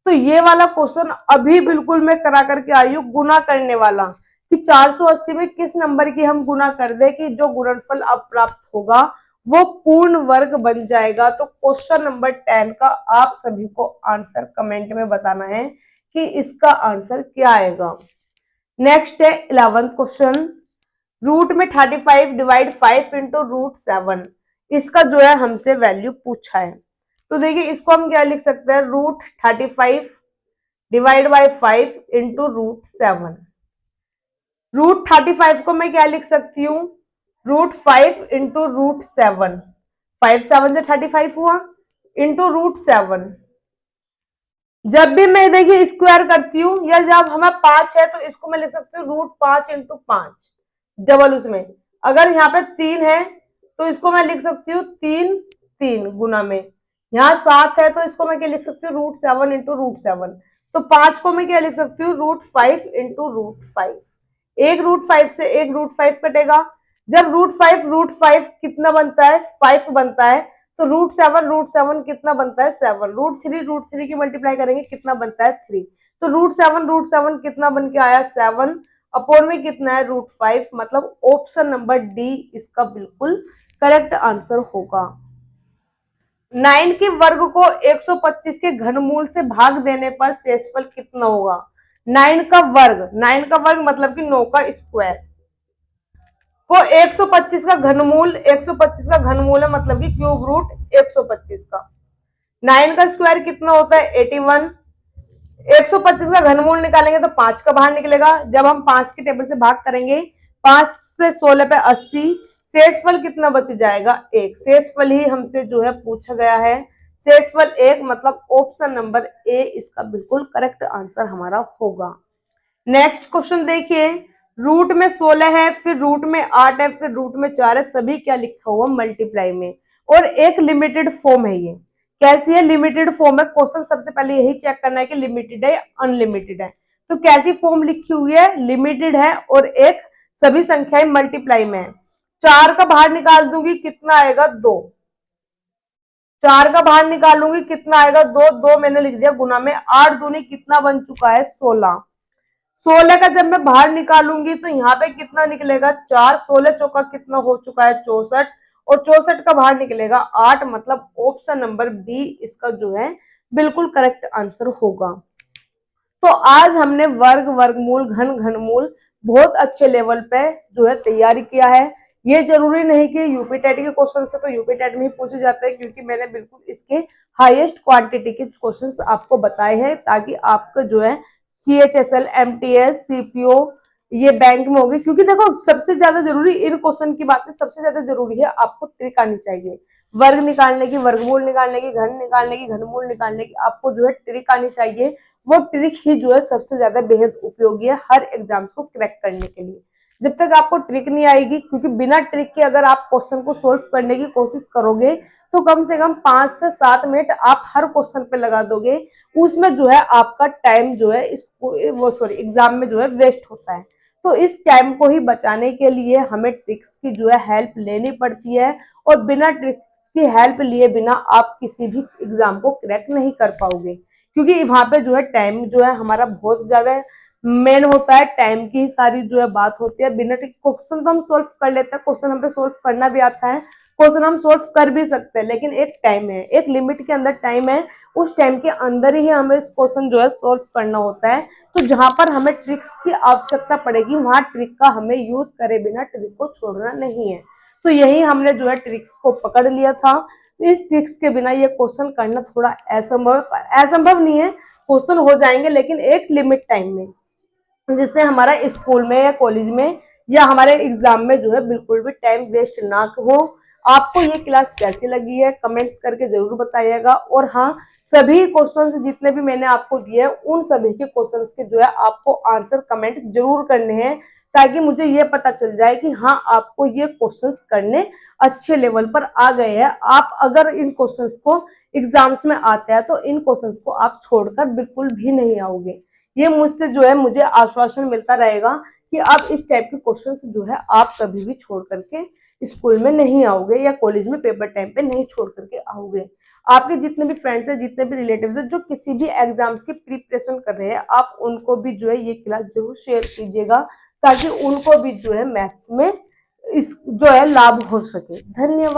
तो ये वाला क्वेश्चन अभी बिल्कुल मैं करा करके आई हूँ, गुना करने वाला, कि 480 में किस नंबर की हम गुना कर दे कि जो गुणनफल अब प्राप्त होगा वो पूर्ण वर्ग बन जाएगा। तो क्वेश्चन नंबर 10 का आप सभी को आंसर कमेंट में बताना है कि इसका आंसर क्या आएगा। नेक्स्ट है 11th क्वेश्चन, रूट में 35 डिवाइड 5 इंटू रूट 7, इसका जो है हमसे वैल्यू पूछा है। तो देखिए इसको हम क्या लिख सकते हैं, root 35 divide by 5 into root 7। Root 35 को मैं क्या लिख सकती हूँ, रूट 5 इंटू रूट 7, 5 7 से 35 हुआ, इंटू रूट 7। जब भी मैं देखिए स्क्वायर करती हूँ या जब हमें 5 है तो इसको मैं लिख सकती हूँ रूट 5 इंटू 5 डबल उसमें। अगर यहाँ पे 3 है तो इसको मैं लिख सकती हूँ 3 3 गुना में। यहाँ 7 है तो इसको मैं क्या लिख सकती हूँ, रूट 7 इंटू रूट 7। तो 5 को मैं क्या लिख सकती हूँ, रूट 5 इंटू रूट 5। एक रूट 5 से एक रूट 5 कटेगा। जब रूट 5 कितना बनता है, 5 बनता है। तो रूट 7 कितना बनता है, 7। रूट 3 की मल्टीप्लाई करेंगे कितना बनता है, 3। तो रूट 7 कितना बन के आया, 7 अपॉन में कितना है, रूट 5। मतलब ऑप्शन नंबर डी इसका बिल्कुल करेक्ट आंसर होगा। 9 के वर्ग को 125 के घनमूल से भाग देने पर शेषफल कितना होगा। 9 का वर्ग मतलब कि 9 का स्क्वायर को 125 का घनमूल, 125 का घनमूल है मतलब कि क्यूब रूट 125 का। 9 का स्क्वायर कितना होता है, 81। 125 का घनमूल निकालेंगे तो 5 का बाहर निकलेगा। जब हम 5 के टेबल से भाग करेंगे, 5 से 16 पे 80, शेषफल कितना बच जाएगा, 1। शेषफल ही हमसे जो है पूछा गया है, शेषफल 1। मतलब ऑप्शन नंबर ए इसका बिल्कुल करेक्ट आंसर हमारा होगा। नेक्स्ट क्वेश्चन देखिए, रूट में 16 है, फिर रूट में 8 है, फिर रूट में 4 है, सभी क्या लिखा हुआ, मल्टीप्लाई में, और एक लिमिटेड फॉर्म है। ये कैसी है, लिमिटेड फॉर्म है। क्वेश्चन सबसे पहले यही चेक करना है कि लिमिटेड है अनलिमिटेड है। तो कैसी फॉर्म लिखी हुई है, लिमिटेड है और एक सभी संख्याएं मल्टीप्लाई में है। 4 का बाहर निकाल दूंगी कितना आएगा, 2। 4 का बाहर निकालूंगी कितना आएगा, 2। 2 मैंने लिख दिया गुना में। 8 दूनी कितना बन चुका है, 16। 16 का जब मैं बाहर निकालूंगी तो यहाँ पे कितना निकलेगा, 4। 16 चौका कितना हो चुका है, 64। और 64 का बाहर निकलेगा 8। मतलब ऑप्शन नंबर बी इसका जो है बिल्कुल करेक्ट आंसर होगा। तो आज हमने वर्ग, वर्गमूल, घन, घनमूल बहुत अच्छे लेवल पे जो है तैयारी किया है। ये जरूरी नहीं कि यूपी टेट के क्वेश्चन से तो यूपी टेट में ही पूछे जाते हैं, क्योंकि मैंने बिल्कुल इसके हाईएस्ट क्वांटिटी के क्वेश्चंस आपको बताए हैं ताकि आपका जो है CHSL, MTS, CPO ये बैंक में होगी। क्योंकि देखो सबसे ज्यादा जरूरी इन क्वेश्चन की बात है, सबसे ज्यादा जरूरी है आपको ट्रिक आनी चाहिए। वर्ग निकालने की, वर्गमूल निकालने की, घन निकालने की, घनमूल निकालने की आपको जो है ट्रिक आनी चाहिए। वो ट्रिक ही जो है सबसे ज्यादा बेहद उपयोगी है हर एग्जाम्स को क्रैक करने के लिए। जब तक आपको ट्रिक नहीं आएगी, क्योंकि बिना ट्रिक के अगर आप क्वेश्चन को सोल्व करने की कोशिश करोगे तो कम से कम 5 से 7 मिनट आप हर क्वेश्चन पे लगा दोगे। उसमें जो है आपका टाइम जो है एग्जाम में जो है वेस्ट होता है। तो इस टाइम को ही बचाने के लिए हमें ट्रिक्स की जो है हेल्प लेनी पड़ती है, और बिना ट्रिक्स की हेल्प लिए बिना आप किसी भी एग्जाम को क्रैक नहीं कर पाओगे। क्योंकि वहां पे जो है टाइम जो है हमारा बहुत ज्यादा मेन होता है, टाइम की सारी जो है बात होती है। बिना क्वेश्चन तो हम सोल्व कर लेते हैं, क्वेश्चन हमें सोल्व करना भी आता है, क्वेश्चन हम सोल्व कर भी सकते हैं, लेकिन एक टाइम है, एक लिमिट के अंदर टाइम है। उस टाइम के अंदर ही हमें इस क्वेश्चन जो है सोल्व करना होता है। तो जहां पर हमें ट्रिक्स की आवश्यकता पड़ेगी वहां ट्रिक का हमें यूज करे बिना ट्रिक को छोड़ना नहीं है। तो यही हमने जो है ट्रिक्स को पकड़ लिया था। इस ट्रिक्स के बिना ये क्वेश्चन करना थोड़ा असंभव नहीं है, क्वेश्चन हो जाएंगे लेकिन एक लिमिट टाइम में, जिससे हमारा स्कूल में या कॉलेज में या हमारे एग्जाम में जो है बिल्कुल भी टाइम वेस्ट ना हो। आपको ये क्लास कैसी लगी है कमेंट्स करके जरूर बताइएगा। और हाँ, सभी क्वेश्चंस जितने भी मैंने आपको दिए उन सभी के क्वेश्चंस के जो है आपको आंसर कमेंट जरूर करने हैं, ताकि मुझे ये पता चल जाए कि हाँ आपको ये क्वेश्चंस करने अच्छे लेवल पर आ गए हैं। आप अगर इन क्वेश्चंस को एग्जाम्स में आते हैं तो इन क्वेश्चंस को आप छोड़कर बिल्कुल भी नहीं आओगे। ये मुझसे जो है मुझे आश्वासन मिलता रहेगा कि आप इस टाइप के क्वेश्चंस जो है आप कभी भी छोड़ करके स्कूल में नहीं आओगे या कॉलेज में पेपर टाइम पे नहीं छोड़ करके आओगे। आपके जितने भी फ्रेंड्स हैं, जितने भी रिलेटिव्स हैं जो किसी भी एग्जाम्स की प्रिपरेशन कर रहे हैं, आप उनको भी जो है ये क्लास जरूर शेयर कीजिएगा, ताकि उनको भी जो है मैथ्स में इस जो है लाभ हो सके। धन्यवाद।